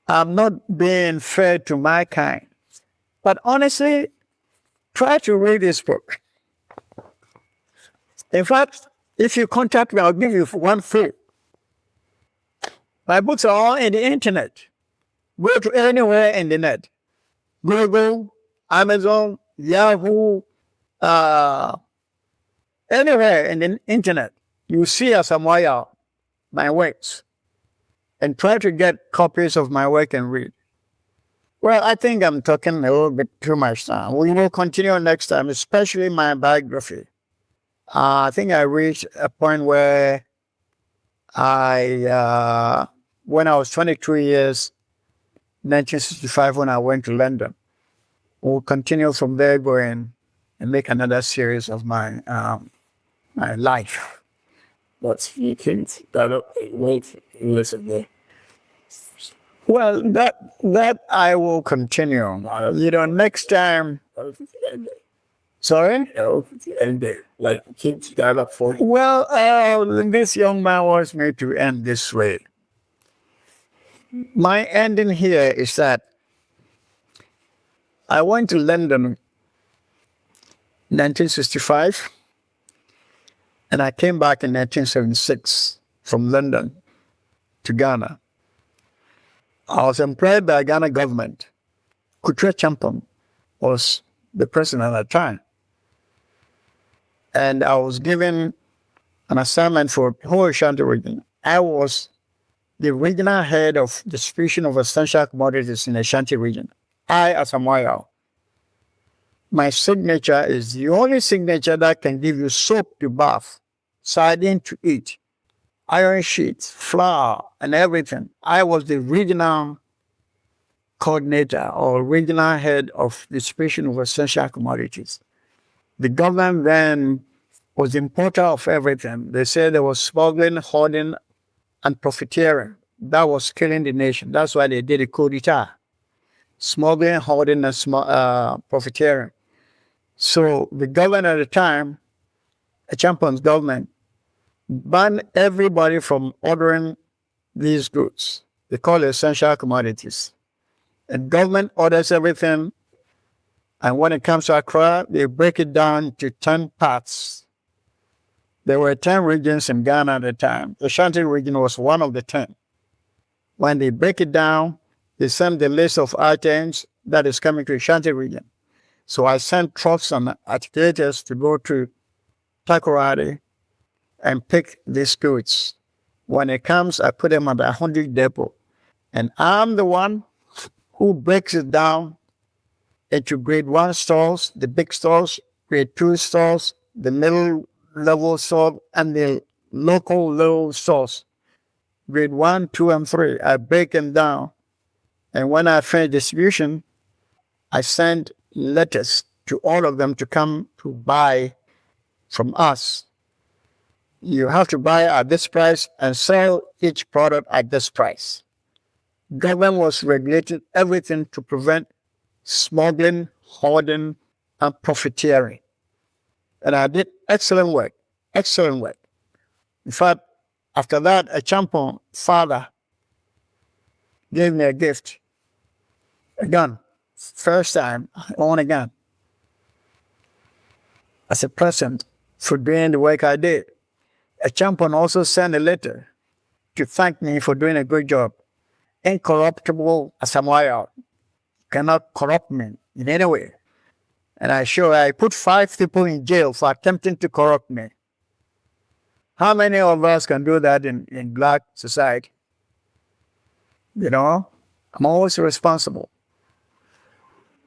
I'm not being fair to my kind. But honestly, try to read this book. In fact, if you contact me, I'll give you one free. My books are all in the internet. Go to anywhere in the net. Google, Amazon, Yahoo, anywhere in the internet. You see Asamoah, my works, and try to get copies of my work and read. Well, I think I'm talking a little bit too much now. We will continue next time, especially my biography. I think I reached a point where when I was 22 years, 1965, when I went to London, we'll continue from there going and make another series of my life. But you can wait, listen there. Well, that I will continue. Next time, Sorry? And they like keep that up for you. Well, this young man wants me to end this way. My ending here is that I went to London in 1965 and I came back in 1976 from London to Ghana. I was employed by Ghana government. Kutre Champon was the president at the time. And I was given an assignment for the whole Ashanti region. I was the regional head of distribution of essential commodities in the Ashanti region. I, as a Moyo, my signature is the only signature that can give you soap to bath, sardine to eat, iron sheets, flour, and everything. I was the regional coordinator or regional head of distribution of essential commodities. The government then was the importer of everything. They said there was smuggling, hoarding, and profiteering. That was killing the nation. That's why they did a coup d'etat. Smuggling, hoarding, and profiteering. So the government at the time, a champion's government, banned everybody from ordering these goods. They call it essential commodities. And government orders everything. And when it comes to Accra, they break it down to 10 parts. There were 10 regions in Ghana at the time. The Ashanti region was one of the 10. When they break it down, they send the list of items that is coming to the Ashanti region. So I sent trucks and articulators to go to Takoradi and pick these goods. When it comes, I put them at the 100 depot. And I'm the one who breaks it down into grade 1 stores, the big stores, grade 2 stores, the middle level store, and the local little stores. Grade 1, 2, and 3. I break them down. And when I finish distribution, I send letters to all of them to come to buy from us. You have to buy at this price and sell each product at this price. Government was regulating everything to prevent smuggling, hoarding, and profiteering. And I did excellent work. Excellent work. In fact, after that, a champion father gave me a gift. A gun. First time I own a gun. As a present for doing the work I did. A champion also sent a letter to thank me for doing a good job. Incorruptible as a Moyo. Cannot corrupt me in any way. And I put 5 people in jail for attempting to corrupt me. How many of us can do that in black society? You know, I'm always responsible.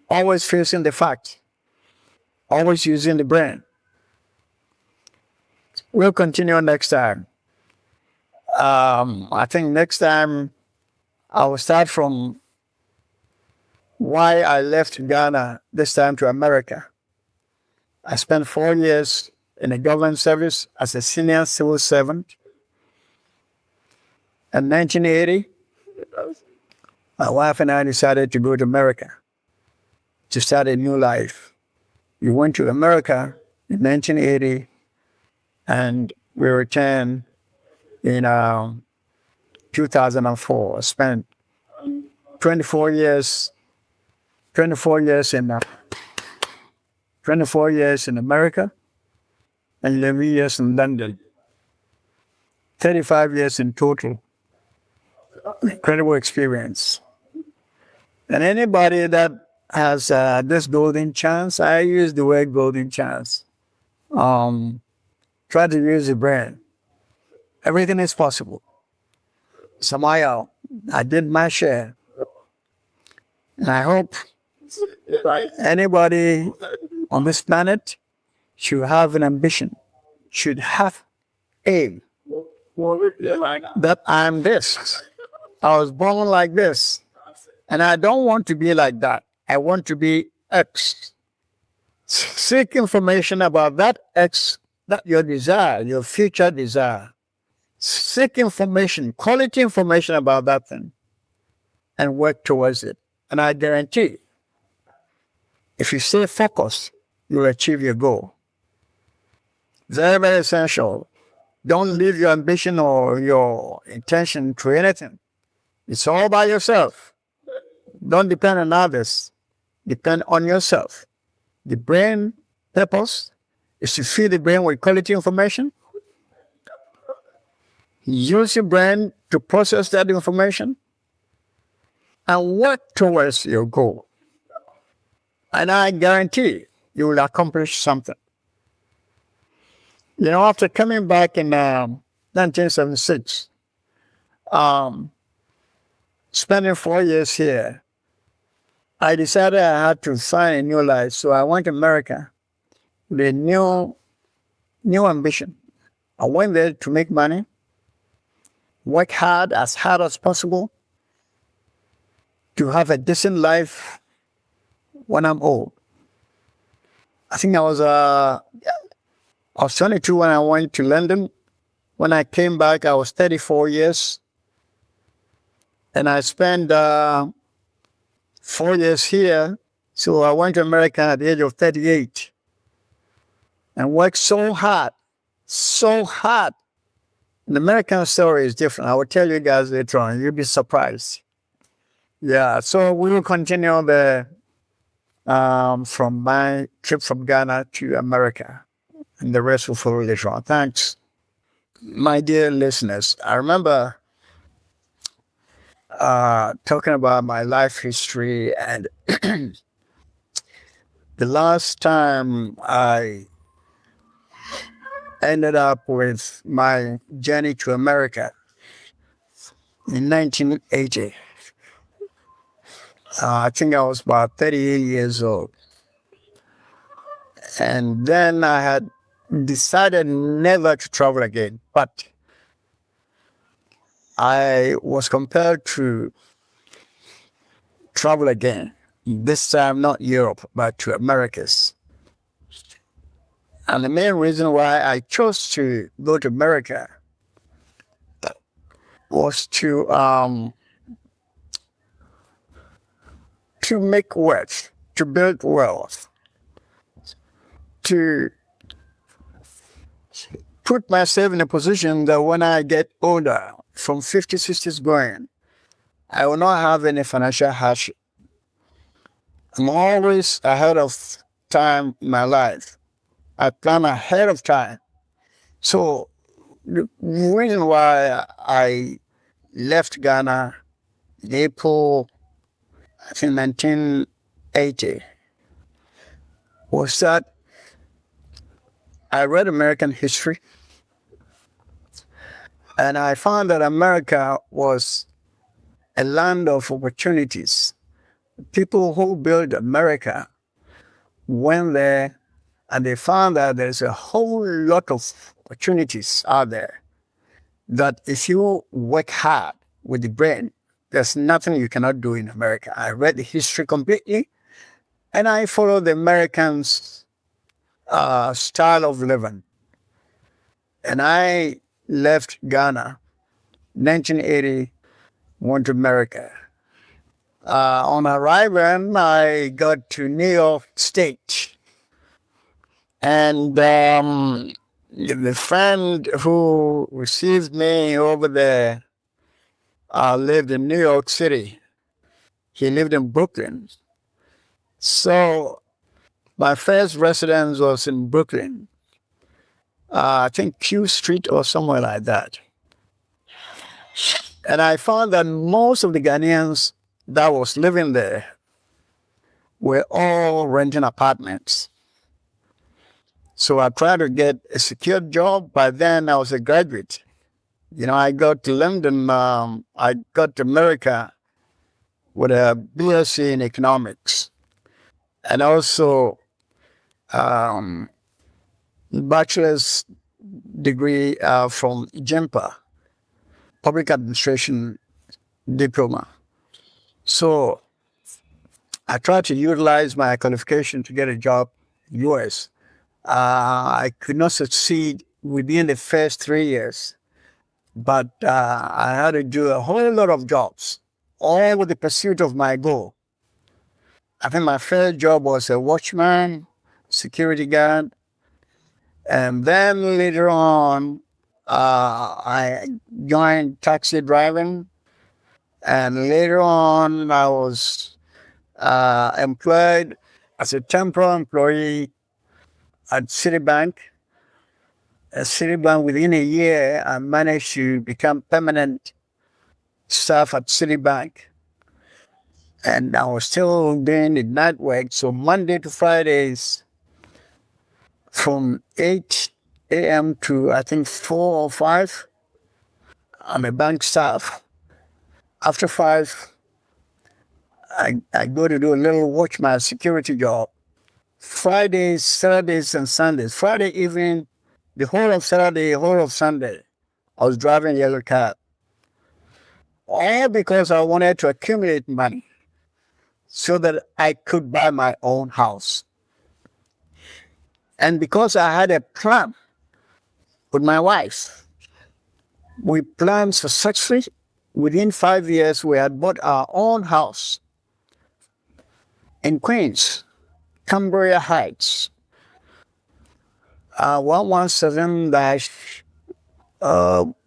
Always facing the fact. Always using the brain. We'll continue next time. I think next time I will start from why I left Ghana, this time to America. I spent 4 years in the government service as a senior civil servant. In 1980, my wife and I decided to go to America to start a new life. We went to America in 1980 and we returned in 2004. I spent 24 years in 24 years in America and 11 years in London. 35 years in total. Incredible experience. And anybody that has this golden chance, I use the word golden chance. Try to use the brain. Everything is possible. Samaya, I did my share. And I hope anybody on this planet should have an ambition, should have aim. That I'm this. I was born like this. And I don't want to be like that. I want to be X. Seek information about that X, that your desire, your future desire. Seek information, quality information about that thing, and work towards it. And I guarantee, if you stay focused, you'll achieve your goal. Very, very essential. Don't leave your ambition or your intention to anything. It's all by yourself. Don't depend on others. Depend on yourself. The brain purpose is to feed the brain with quality information. Use your brain to process that information and work towards your goal. And I guarantee you will accomplish something. You know, after coming back in 1976, spending 4 years here, I decided I had to find a new life. So I went to America with a new ambition. I went there to make money, work hard as possible, to have a decent life when I'm old. I think I was 22 when I went to London. When I came back, I was 34 years. And I spent 4 years here. So I went to America at the age of 38 and worked so hard, so hard. The American story is different. I will tell you guys later on. You'll be surprised. Yeah, so we will continue from my trip from Ghana to America, and the rest will follow later on. Thanks. My dear listeners, I remember talking about my life history, and the last time I ended up with my journey to America in 1980. I think I was about 38 years old. And then I had decided never to travel again. But I was compelled to travel again. This time, not Europe, but to Americas. And the main reason why I chose to go to America was to make wealth, to build wealth, to put myself in a position that when I get older, from 50s, 60s going, I will not have any financial hardship. I'm always ahead of time in my life. I plan ahead of time. So the reason why I left Ghana in April, I think 1980, was that I read American history and I found that America was a land of opportunities. People who built America went there and they found that there's a whole lot of opportunities out there that if you work hard with the brain, there's nothing you cannot do in America. I read the history completely and I followed the Americans' style of living. And I left Ghana 1980, went to America. On arriving, I got to New York State. And the friend who received me over there lived in New York City. He lived in Brooklyn. So my first residence was in Brooklyn. I think Q Street or somewhere like that. And I found that most of the Ghanaians that was living there were all renting apartments. So I tried to get a secure job. By then I was a graduate. You know, I got to London, I got to America with a BSc in economics and also bachelor's degree from JIMPA, public administration diploma. So I tried to utilize my qualification to get a job in the US. I could not succeed within the first 3 years, but I had to do a whole lot of jobs, all with the pursuit of my goal. I think my first job was a watchman, security guard. And then later on, I joined taxi driving. And later on, I was employed as a temporary employee at Citibank. At Citibank, within a year, I managed to become permanent staff at Citibank. And I was still doing the night work. So Monday to Fridays, from 8 a.m. to I think 4 or 5, I'm a bank staff. After 5, I go to do a little watchman security job. Fridays, Saturdays, and Sundays. Friday evening, the whole of Saturday, the whole of Sunday, I was driving a yellow cab. All because I wanted to accumulate money so that I could buy my own house. And because I had a plan with my wife, we planned successfully. Within 5 years, we had bought our own house in Queens, Cambria Heights, 117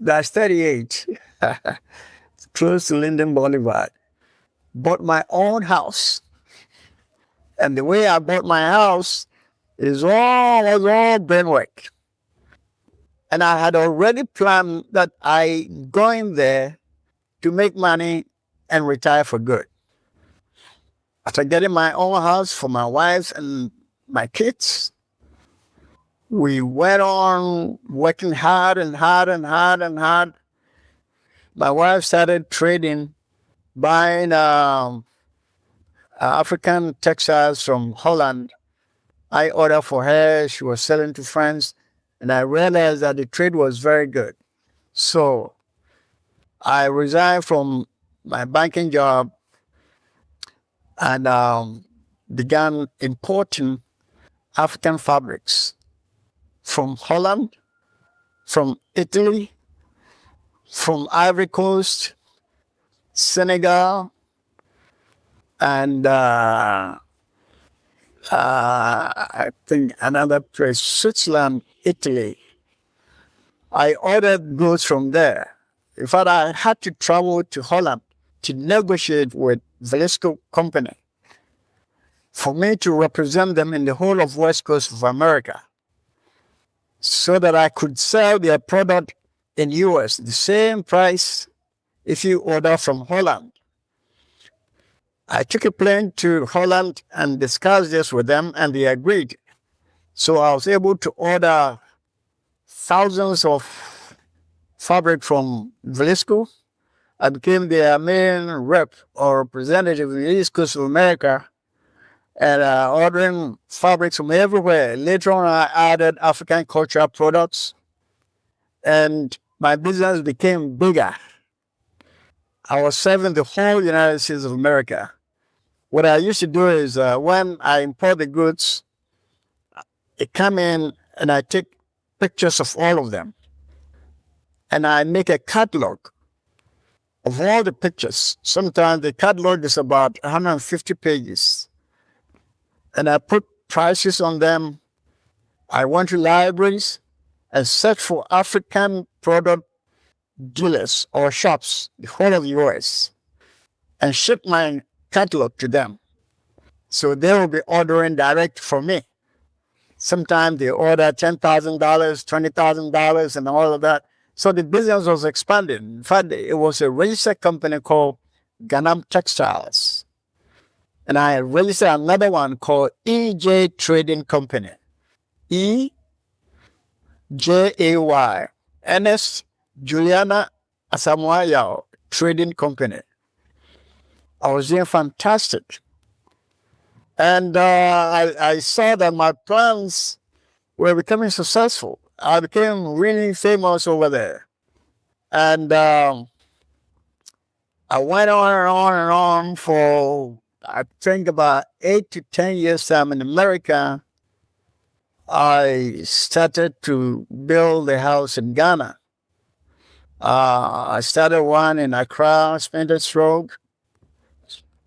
38, close to Linden Boulevard. Bought my own house. And the way I bought my house was all brainwork. And I had already planned that I going there to make money and retire for good. After getting my own house for my wife and my kids, we went on working hard and hard and hard and hard. My wife started trading, buying African textiles from Holland. I ordered for her. She was selling to friends. And I realized that the trade was very good. So I resigned from my banking job and began importing African fabrics from Holland, from Italy, from Ivory Coast, Senegal, and I think another place, Switzerland, Italy. I ordered goods from there. In fact, I had to travel to Holland to negotiate with Velisco Company for me to represent them in the whole of West Coast of America so that I could sell their product in US, the same price if you order from Holland. I took a plane to Holland and discussed this with them, and they agreed. So I was able to order thousands of fabric from Velisco. I became their main rep or representative in the East Coast of America and ordering fabrics from everywhere. Later on, I added African cultural products, and my business became bigger. I was serving the whole United States of America. What I used to do is when I import the goods, I come in and I take pictures of all of them. And I make a catalog of all the pictures. Sometimes the catalog is about 150 pages. And I put prices on them. I went to libraries and searched for African product dealers or shops, the whole of the US, and shipped my catalog to them. So they will be ordering direct from me. Sometimes they order $10,000, $20,000, and all of that. So the business was expanding. In fact, it was a registered company called Ganam Textiles. And I registered another one called EJ Trading Company. EJAY. Ernest Juliana Asamoah Trading Company. I was doing fantastic. And I saw that my plans were becoming successful. I became really famous over there. And I went on and on and on for, I think, about 8 to 10 years time in America. I started to build a house in Ghana. I started one in Accra, Spindle Stroke,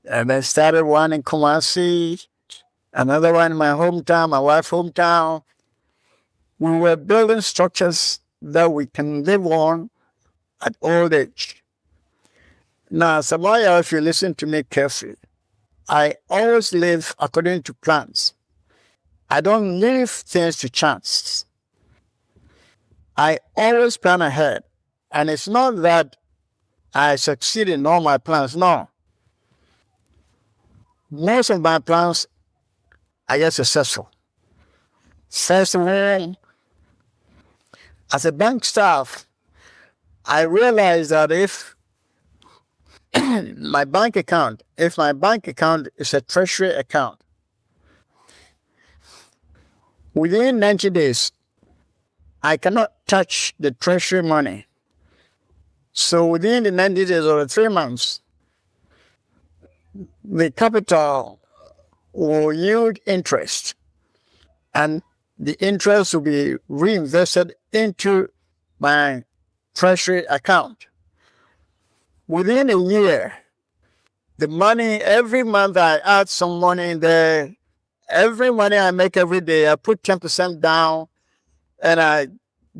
and then started one in Kumasi, another one in my hometown, my wife's hometown. We were building structures that we can live on at old age. Now, Samaya, if you listen to me carefully, I always live according to plans. I don't leave things to chance. I always plan ahead. And it's not that I succeed in all my plans. No. Most of my plans are just successful. First of all, as a bank staff, I realized that if my bank account is a treasury account, within 90 days, I cannot touch the treasury money. So within the 90 days or the 3 months, the capital will yield interest, and the interest will be reinvested into my treasury account. Within a year, the money, every month I add some money in there. Every money I make every day, I put 10% down and I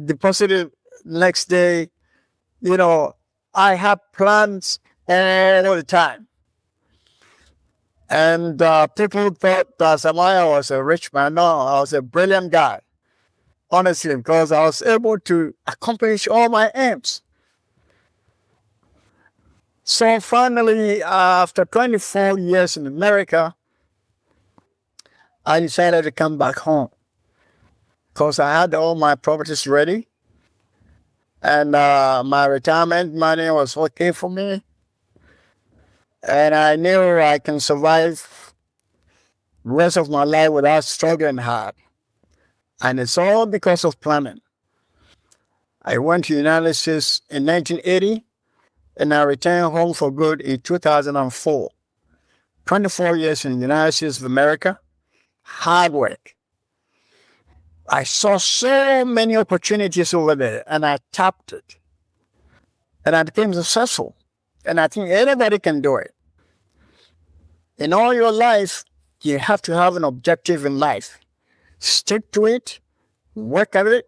deposit it next day. You know, I have plans all the time. And people thought that Samaya was a rich man. No, I was a brilliant guy, honestly, because I was able to accomplish all my aims. So finally, after 24 years in America, I decided to come back home because I had all my properties ready and my retirement money was okay for me. And I knew I can survive the rest of my life without struggling hard. And it's all because of planning. I went to the United States in 1980 and I returned home for good in 2004. 24 years in the United States of America, hard work. I saw so many opportunities over there and I tapped it. And I became successful. And I think anybody can do it. In all your life, you have to have an objective in life. Stick to it, work at it.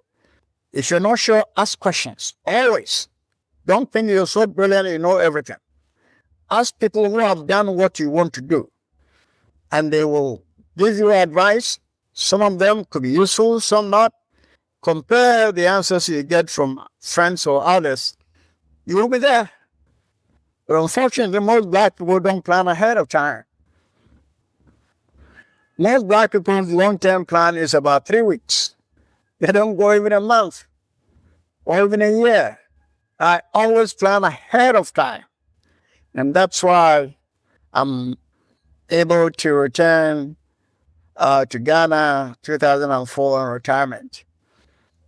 If you're not sure, ask questions. Always. Don't think you're so brilliant you know everything. Ask people who have done what you want to do. And they will give you advice. Some of them could be useful, some not. Compare the answers you get from friends or others. You will be there. But unfortunately, most black people don't plan ahead of time. Most black people's long-term plan is about 3 weeks. They don't go even a month or even a year. I always plan ahead of time. And that's why I'm able to return to Ghana 2004 in retirement.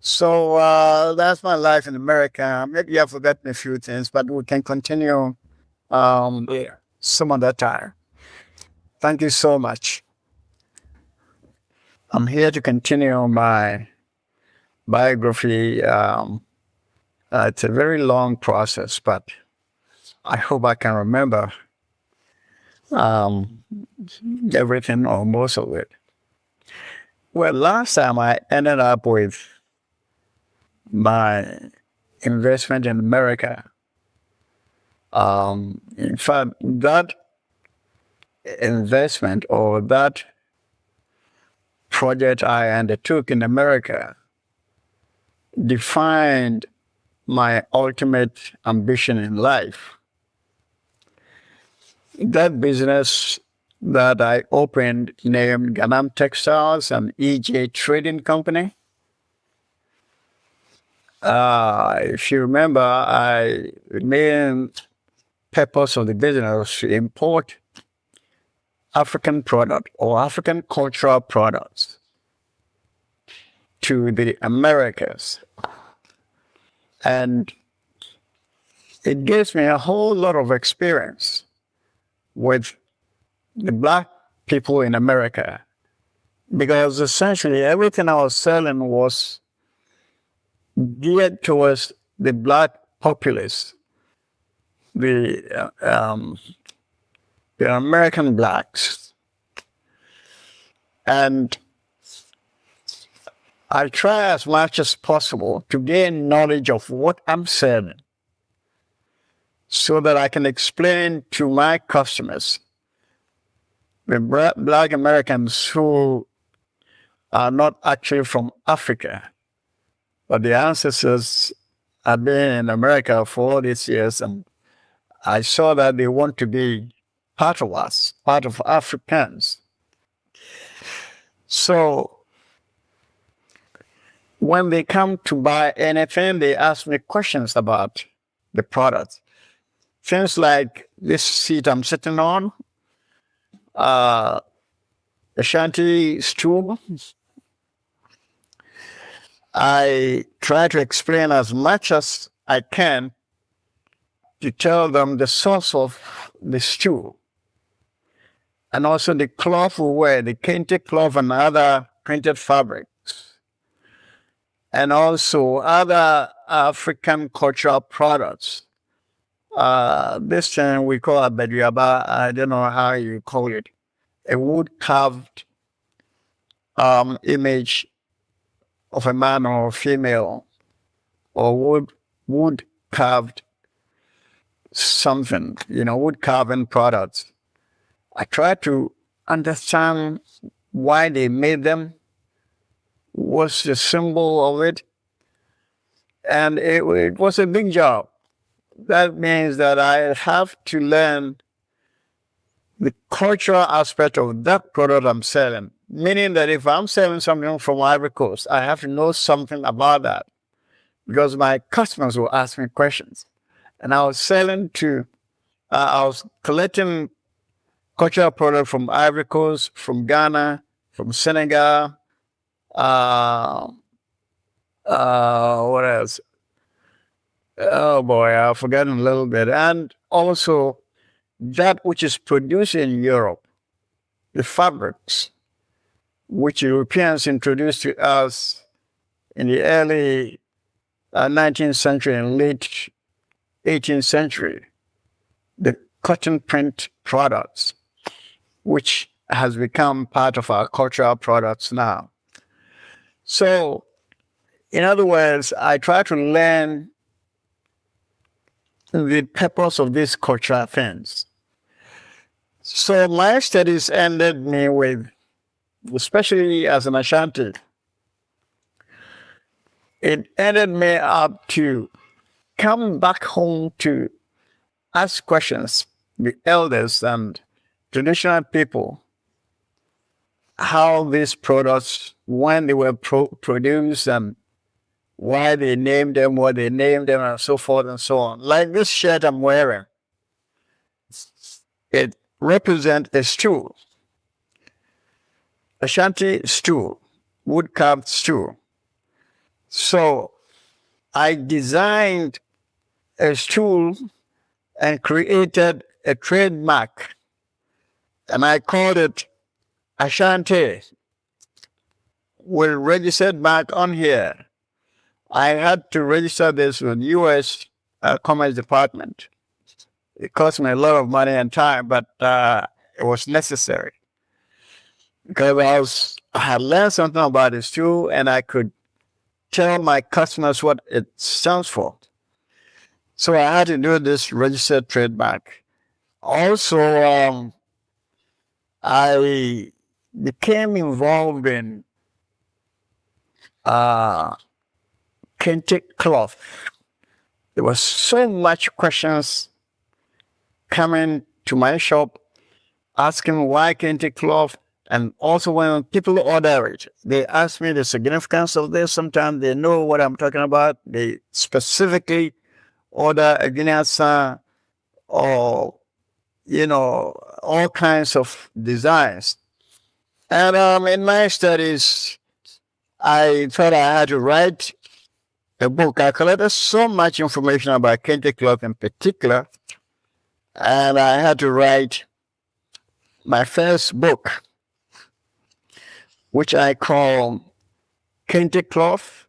So that's my life in America. Maybe I've forgotten a few things, but we can continue some other time. Thank you so much. I'm here to continue my biography. It's a very long process, but I hope I can remember everything or most of it. Well, last time I ended up with my investment in America. In fact, that investment or that project I undertook in America defined my ultimate ambition in life. That business that I opened named Ganam Textiles and EJ Trading Company. If you remember, the main purpose of the business was to import African product or African cultural products to the Americas. And it gives me a whole lot of experience with the black people in America, because essentially everything I was selling was geared towards the black populace, the American blacks. And I try as much as possible to gain knowledge of what I'm selling so that I can explain to my customers, the Black Americans who are not actually from Africa, but the ancestors have been in America for all these years, and I saw that they want to be part of us, part of Africans. So when they come to buy anything, they ask me questions about the product. Things like this seat I'm sitting on, Ashanti stool. I try to explain as much as I can to tell them the source of the stool. And also the cloth we wear, the kente cloth and other printed fabrics. And also other African cultural products. This thing we call a bedriaba, I don't know how you call it. A wood carved image of a man or a female, or wood carved something, wood carving products. I try to understand why they made them, what's the symbol of it, and it was a big job. That means that I have to learn the cultural aspect of that product I'm selling. Meaning that if I'm selling something from Ivory Coast, I have to know something about that because my customers will ask me questions. And I was collecting cultural products from Ivory Coast, from Ghana, from Senegal, what else? Oh boy, I've forgotten a little bit. And also that which is produced in Europe, the fabrics, which Europeans introduced to us in the early 19th century and late 18th century, the cotton print products, which has become part of our cultural products now. So, in other words, I try to learn the purpose of these cultural things. So my studies ended me with, especially as an Ashanti, it ended me up to come back home to ask questions, the elders and traditional people, how these products, when they were produced and why they named them, what they named them, and so forth and so on. Like this shirt I'm wearing, it represents a stool, Ashanti stool, wood carved stool. So I designed a stool and created a trademark, and I called it Ashanti with registered mark on here. I had to register this with U.S. Commerce Department. It cost me a lot of money and time, but it was necessary because I had learned something about this too, and I could tell my customers what it stands for. So I had to do this registered trademark. Also, I became involved in kente cloth. There was so much questions coming to my shop asking why kente cloth, and also when people order it, they ask me the significance of this. Sometimes they know what I'm talking about. They specifically order a vinyasa or all kinds of designs. And in my studies, I thought I had to write a book. I collected so much information about kente cloth in particular, and I had to write my first book, which I call Kente Cloth,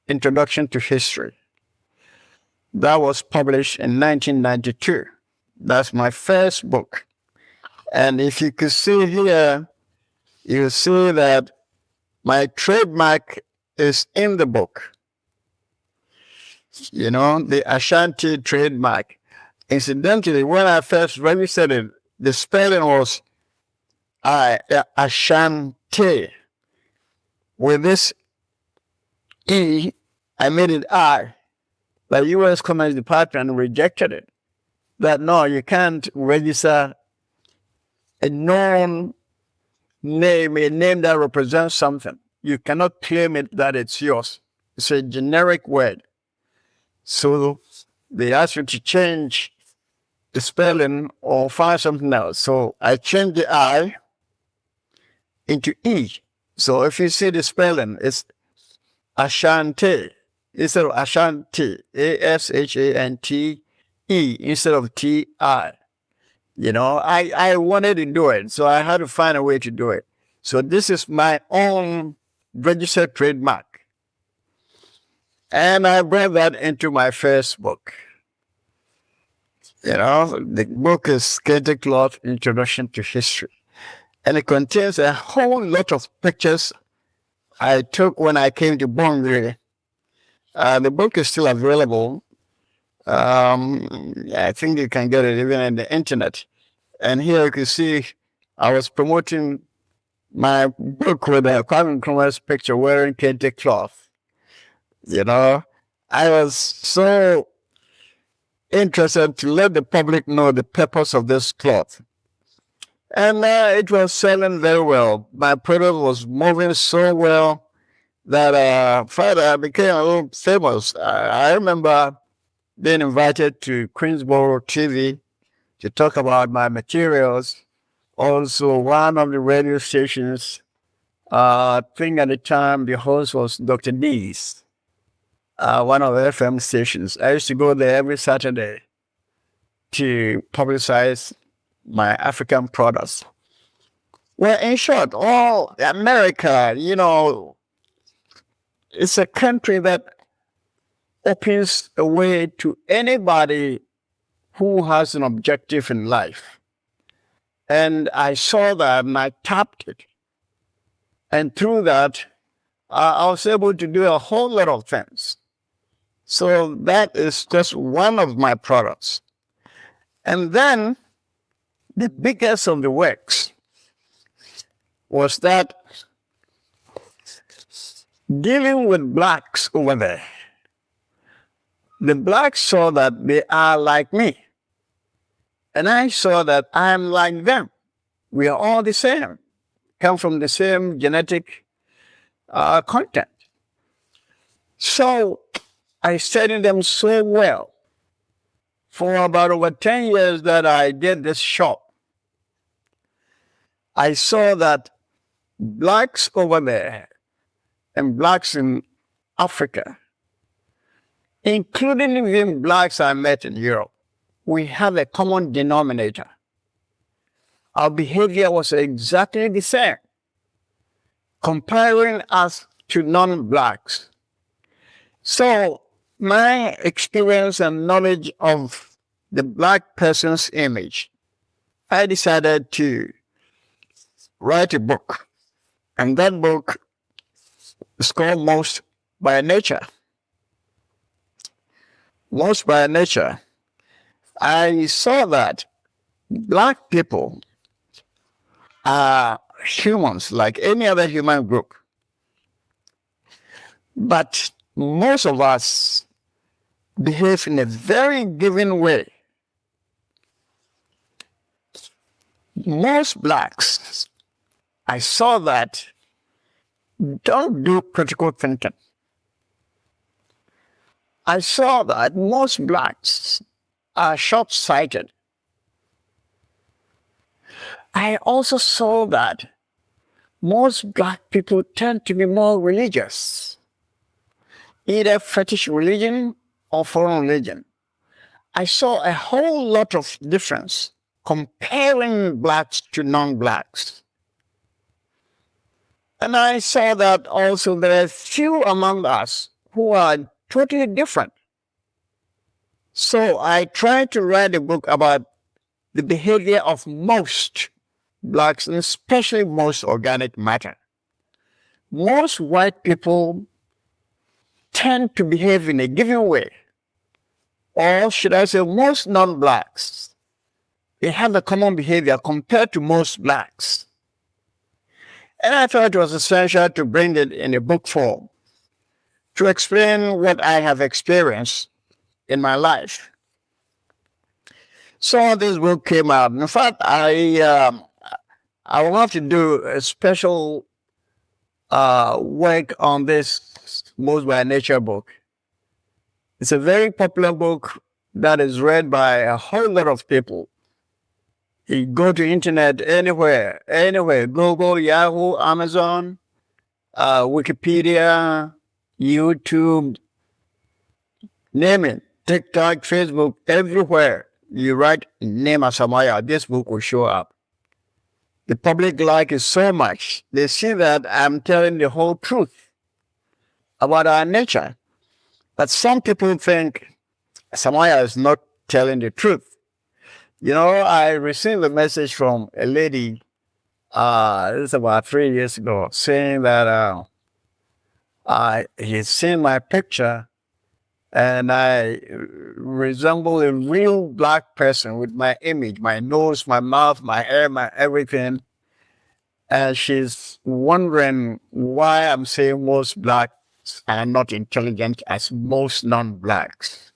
Introduction to History. That was published in 1992. That's my first book. And if you could see here, you see that my trademark is in the book. You know, the Ashanti trademark. Incidentally, when I first registered it, the spelling was Ashanti. With this E, I made it I. The U.S. Commerce Department rejected it. That no, you can't register a known name, a name that represents something. You cannot claim it that it's yours. It's a generic word. So they asked you to change the spelling or find something else. So I changed the I into E. So if you see the spelling, it's Ashanti instead of Ashanti, Ashanti instead of Ti. You know, I wanted to do it, so I had to find a way to do it. So this is my own registered trademark. And I brought that into my first book. You know, the book is Kente Cloth Introduction to History. And it contains a whole lot of pictures I took when I came to Bongre. The book is still available. I think you can get it even on the internet. And here you can see I was promoting my book with a Kwame Nkrumah's picture wearing kente cloth. You know, I was so interested to let the public know the purpose of this cloth. And it was selling very well. My product was moving so well that further I became a little famous. I remember being invited to Queensboro TV to talk about my materials. Also, one of the radio stations, I think at the time the host was Dr. Dees, one of the FM stations. I used to go there every Saturday to publicize my African products. Well, in short, all America, you know, it's a country that opens a way to anybody who has an objective in life. And I saw that and I tapped it. And through that, I was able to do a whole lot of things. So that is just one of my products. And then the biggest of the works was that dealing with blacks over there, the blacks saw that they are like me. And I saw that I'm like them. We are all the same, come from the same genetic content. So I studied them so well for about over 10 years that I did this shop. I saw that blacks over there and blacks in Africa, including even blacks I met in Europe, we have a common denominator. Our behavior was exactly the same, comparing us to non-blacks. So my experience and knowledge of the black person's image, I decided to write a book. And that book is called Most by Nature. Most by Nature. I saw that black people are humans like any other human group. But most of us behave in a very given way. Most blacks, I saw that, don't do critical thinking. I saw that most blacks are short-sighted. I also saw that most black people tend to be more religious, either fetish religion or foreign religion. I saw a whole lot of difference comparing blacks to non-blacks. And I saw that also there are few among us who are totally different. So I tried to write a book about the behavior of most, blacks, and especially most organic matter. Most white people tend to behave in a given way. Or should I say, most non-blacks, they have a common behavior compared to most blacks. And I thought it was essential to bring it in a book form to explain what I have experienced in my life. So this book came out. In fact, I want to do a special work on this Most by Nature book. It's a very popular book that is read by a whole lot of people. You go to internet anywhere, Google, Yahoo, Amazon, Wikipedia, YouTube, name it, TikTok, Facebook, everywhere. You write name Asamaya, this book will show up. The public like it so much. They see that I'm telling the whole truth about our nature. But some people think Samaya is not telling the truth. You know, I received a message from a lady, this is about 3 years ago, saying that he's seen my picture and I resemble a real black person with my image, my nose, my mouth, my hair, my everything. And she's wondering why I'm saying most blacks are not intelligent as most non-blacks.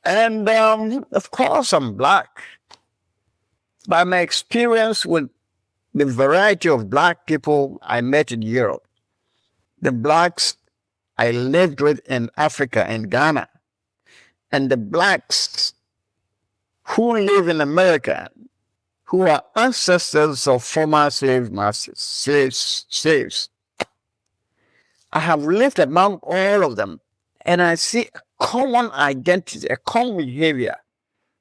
And of course, I'm black. By my experience with the variety of black people I met in Europe, the blacks I lived with in Africa and Ghana, and the blacks who live in America, who are ancestors of former slave masters, slaves. I have lived among all of them, and I see a common identity, a common behavior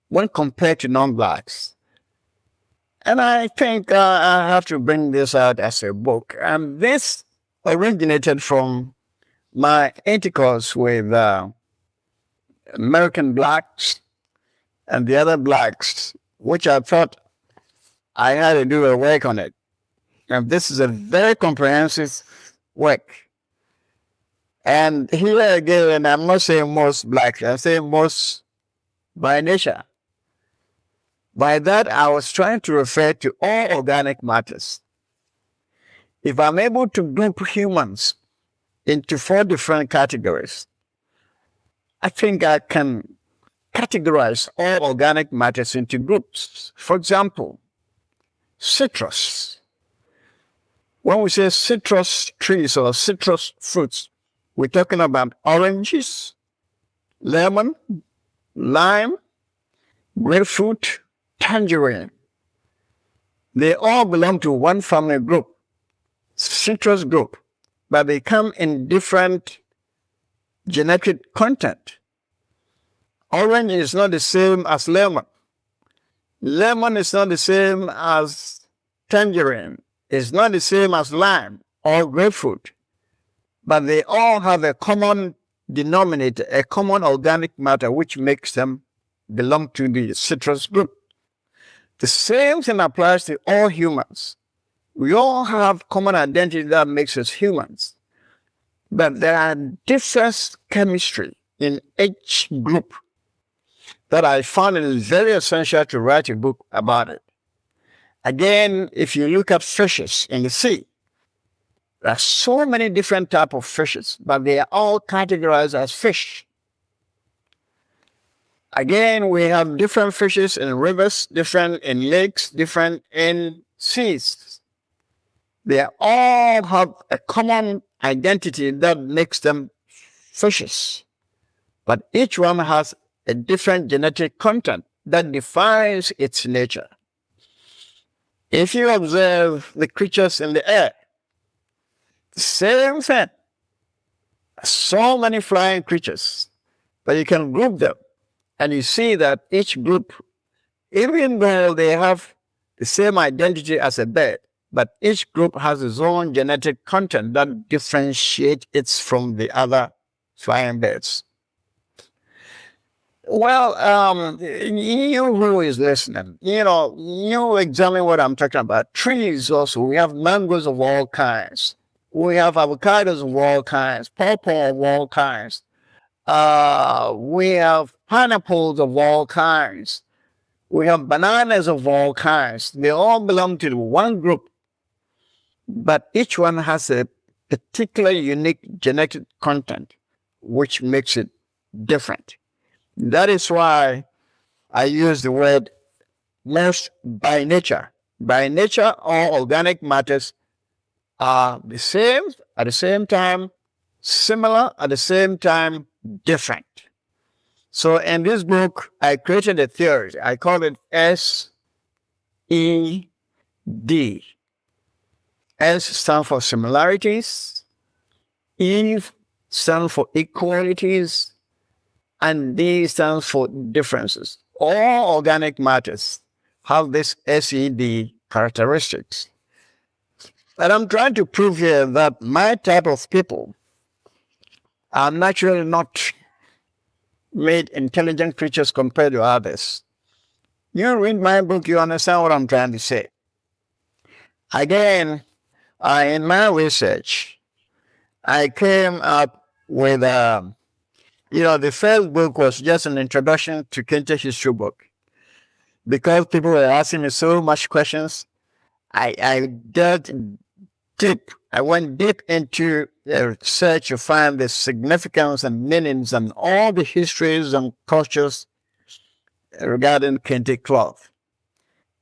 when compared to non-blacks. And I think I have to bring this out as a book. And this originated from my intercourse with American blacks and the other blacks, which I thought I had to do a work on it. And this is a very comprehensive work. And here again, I'm not saying most blacks, I'm saying most by nature. By that, I was trying to refer to all organic matters. If I'm able to group humans into 4 different categories, I think I can categorize all organic matters into groups. For example, citrus. When we say citrus trees or citrus fruits, we're talking about oranges, lemon, lime, grapefruit, tangerine. They all belong to one family group, citrus group, but they come in different genetic content. Orange is not the same as lemon. Lemon is not the same as tangerine. It's not the same as lime or grapefruit. But they all have a common denominator, a common organic matter, which makes them belong to the citrus group. The same thing applies to all humans. We all have common identity that makes us humans. But there are different chemistry in each group that I found it very essential to write a book about it. Again, if you look at fishes in the sea, there are so many different types of fishes, but they are all categorized as fish. Again, we have different fishes in rivers, different in lakes, different in seas. They all have a common identity that makes them fishes. But each one has a different genetic content that defines its nature. If you observe the creatures in the air, same thing. So many flying creatures, but you can group them, and you see that each group, even though they have the same identity as a bird, but each group has its own genetic content that differentiates it from the other flying birds. Well, you who is listening, you examine what I'm talking about. Trees also, we have mangoes of all kinds. We have avocados of all kinds, pawpaw of all kinds. We have pineapples of all kinds. We have bananas of all kinds. They all belong to one group, but each one has a particular unique genetic content, which makes it different. That is why I use the word most by nature. By nature, all organic matters are the same at the same time, similar at the same time, different. So in this book, I created a theory. I call it SED. S stands for similarities, E stands for equalities, and D stands for differences. All organic matters have this SED characteristics. And I'm trying to prove here that my type of people are naturally not made intelligent creatures compared to others. You read my book, you understand what I'm trying to say. Again, in my research, I came up with, the first book was just an introduction to Kente history book. Because people were asking me so much questions, I delved deep. I went deep into the research to find the significance and meanings and all the histories and cultures regarding Kente cloth.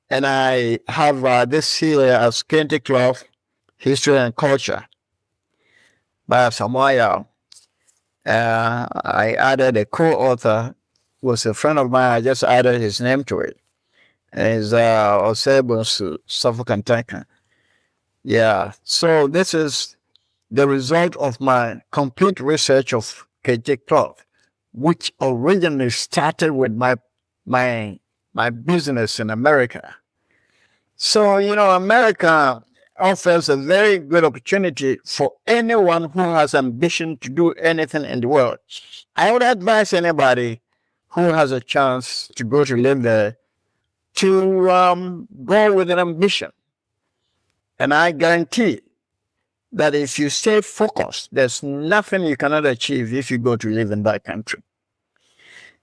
And I have this here as Kente cloth, history and culture by Samoa. I added a co-author, who was a friend of mine. I just added his name to it. And it's Osebo Suffolk. Yeah. So this is the result of my complete research of KJ cloth, which originally started with my business in America. So, America offers a very good opportunity for anyone who has ambition to do anything in the world. I would advise anybody who has a chance to go to live there to go with an ambition. And I guarantee that if you stay focused, there's nothing you cannot achieve if you go to live in that country.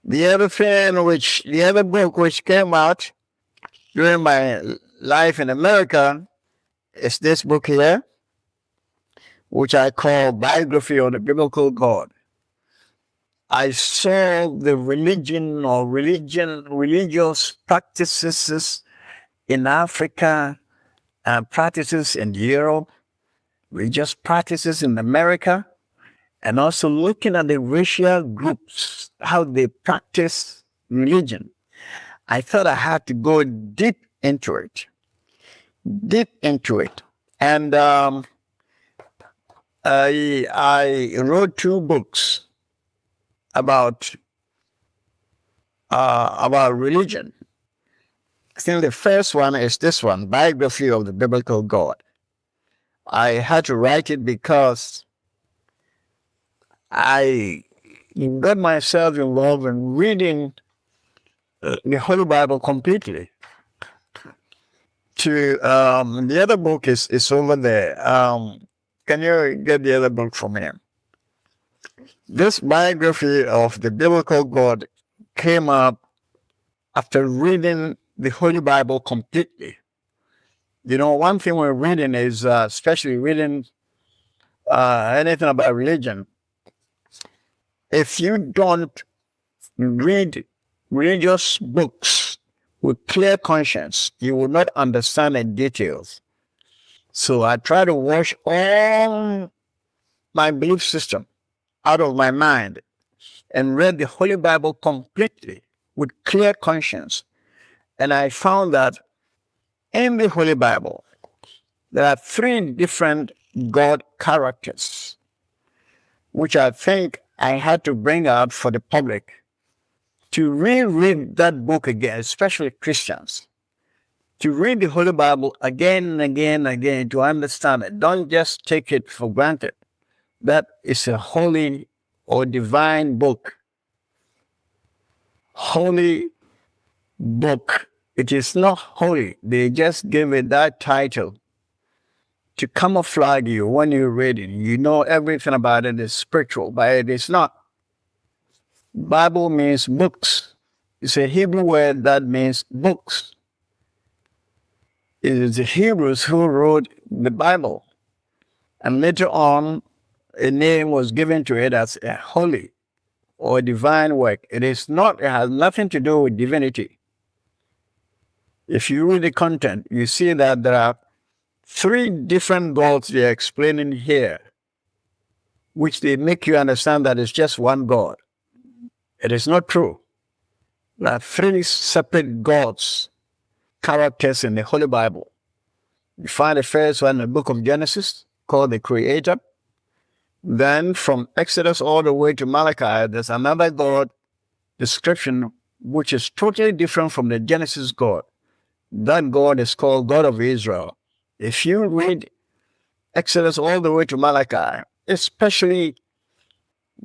The other book which came out during my life in America is this book here, which I call Biography of the Biblical God. I saw the religious practices in Africa and practices in Europe, religious practices in America, and also looking at the racial groups, how they practice religion. I thought I had to go deep into it. And I wrote two books about religion. I think the first one is this one, Biography of the Biblical God. I had to write it because I got myself involved in reading the Holy Bible completely. The other book is over there. Can you get the other book from him? This Biography of the Biblical God came up after reading the Holy Bible completely. One thing we're reading is, especially reading anything about religion, if you don't read religious books with clear conscience, you will not understand the details. So I try to wash all my belief system out of my mind and read the Holy Bible completely with clear conscience. And I found that in the Holy Bible, there are three different God characters, which I think I had to bring out for the public to reread that book again, especially Christians, to read the Holy Bible again and again and again to understand it. Don't just take it for granted. That is a holy or divine book. holy book. It is not holy. They just give it that title to camouflage you when you read it. You know everything about it is spiritual, but it is not. Bible means books. It's a Hebrew word that means books. It is the Hebrews who wrote the Bible. And later on, a name was given to it as a holy or divine work. It is not, it has nothing to do with divinity. If you read the content, you see that there are 3 different gods they're explaining here, which they make you understand that it's just one God. It is not true. There are 3 separate gods, characters in the Holy Bible. You find the first one in the book of Genesis, called the Creator. Then from Exodus all the way to Malachi, there's another God description which is totally different from the Genesis God. That God is called God of Israel. If you read Exodus all the way to Malachi, especially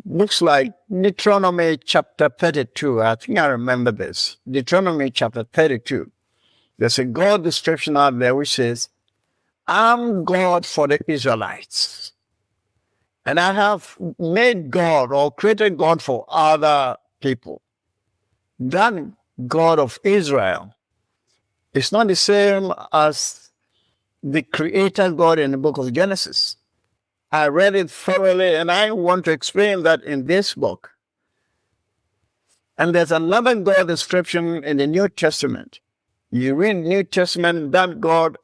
books like Deuteronomy chapter 32, I think I remember this. Deuteronomy chapter 32. There's a God description out there which says, I'm God for the Israelites. And I have made God or created God for other people. That God of Israel is not the same as the creator God in the book of Genesis. I read it thoroughly and I want to explain that in this book. And there's another God description in the New Testament. You read New Testament, that God,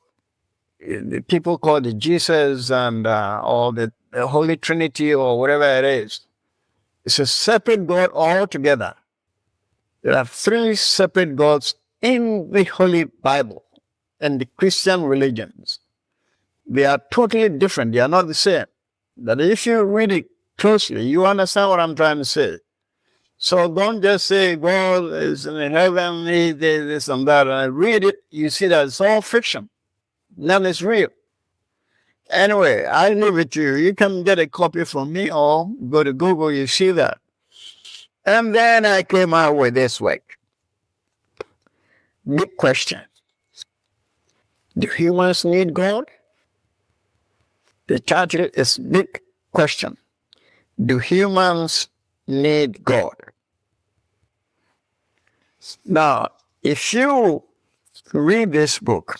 the people call it Jesus and or the Holy Trinity or whatever it is. It's a separate God altogether. There are 3 separate gods in the Holy Bible and the Christian religions. They are totally different. They are not the same. That if you read it closely, you understand what I'm trying to say. So don't just say God is in heaven, he did this and that, and read it, you see that it's all fiction. None is real. Anyway, I leave it to you. You can get a copy from me or go to Google, you see that. And then I came out with this work. Big question. Do humans need God? The title is Big Question. Do humans need God? Now, if you read this book,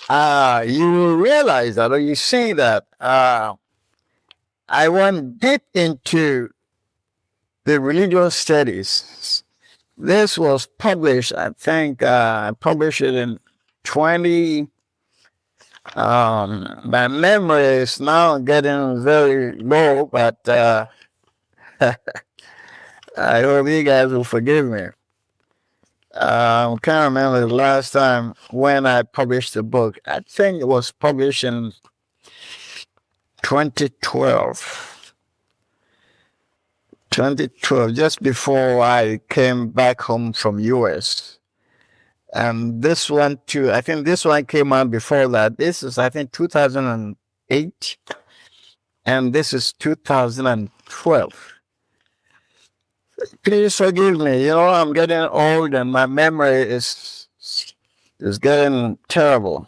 you will realize that, or you see that I went deep into the religious studies. This was published, I think, I published it in 20. My memory is now getting very low, but I hope you guys will forgive me. I can't remember the last time when I published the book. I think it was published in 2012. 2012, just before I came back home from US. And this one too, I think this one came out before that. This is, I think, 2008. And this is 2012. Please forgive me. You know, I'm getting old and my memory is getting terrible.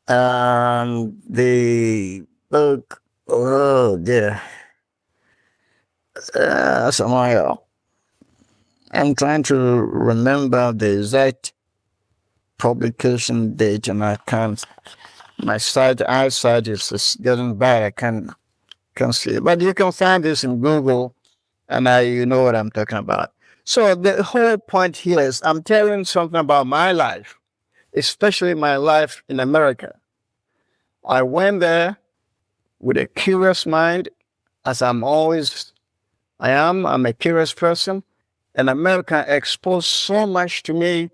And the book, oh dear. Somehow, I'm trying to remember the exact publication date and I can't. My eyesight is getting bad. I can't see it. But you can find this in Google. And you know what I'm talking about. So the whole point here is I'm telling something about my life, especially my life in America. I went there with a curious mind, as I'm a curious person. And America exposed so much to me,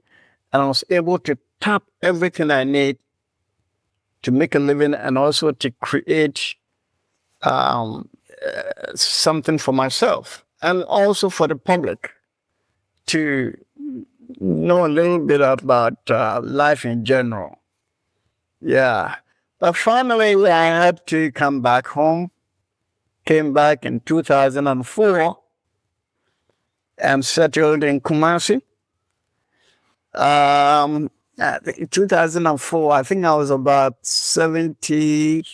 and I was able to tap everything I need to make a living and also to create something for myself and also for the public to know a little bit about life in general. Yeah. But finally, I had to come back home. Came back in 2004. I'm settled in Kumasi. In 2004, I think I was about 70,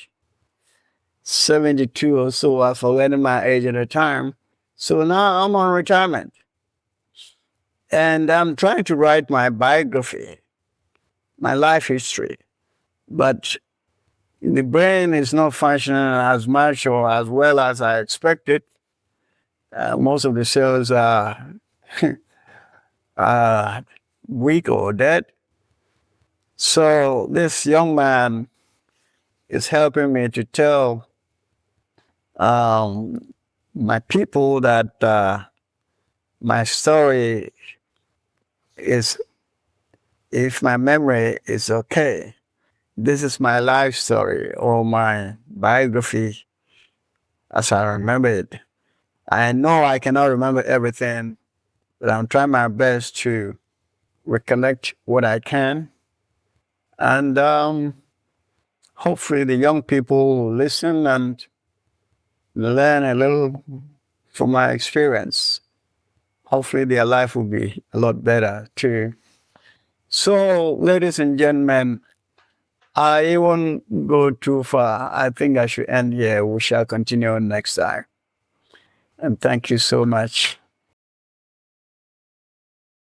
72 or so. I forgot my age at the time. So now I'm on retirement. And I'm trying to write my biography, my life history. But the brain is not functioning as much or as well as I expected. Most of the cells are weak or dead. So this young man is helping me to tell my people that my story is, if my memory is okay, this is my life story or my biography as I remember it. I know I cannot remember everything, but I'm trying my best to recollect what I can. And hopefully the young people will listen and learn a little from my experience. Hopefully their life will be a lot better too. So, ladies and gentlemen, I won't go too far. I think I should end here. We shall continue next time. And thank you so much.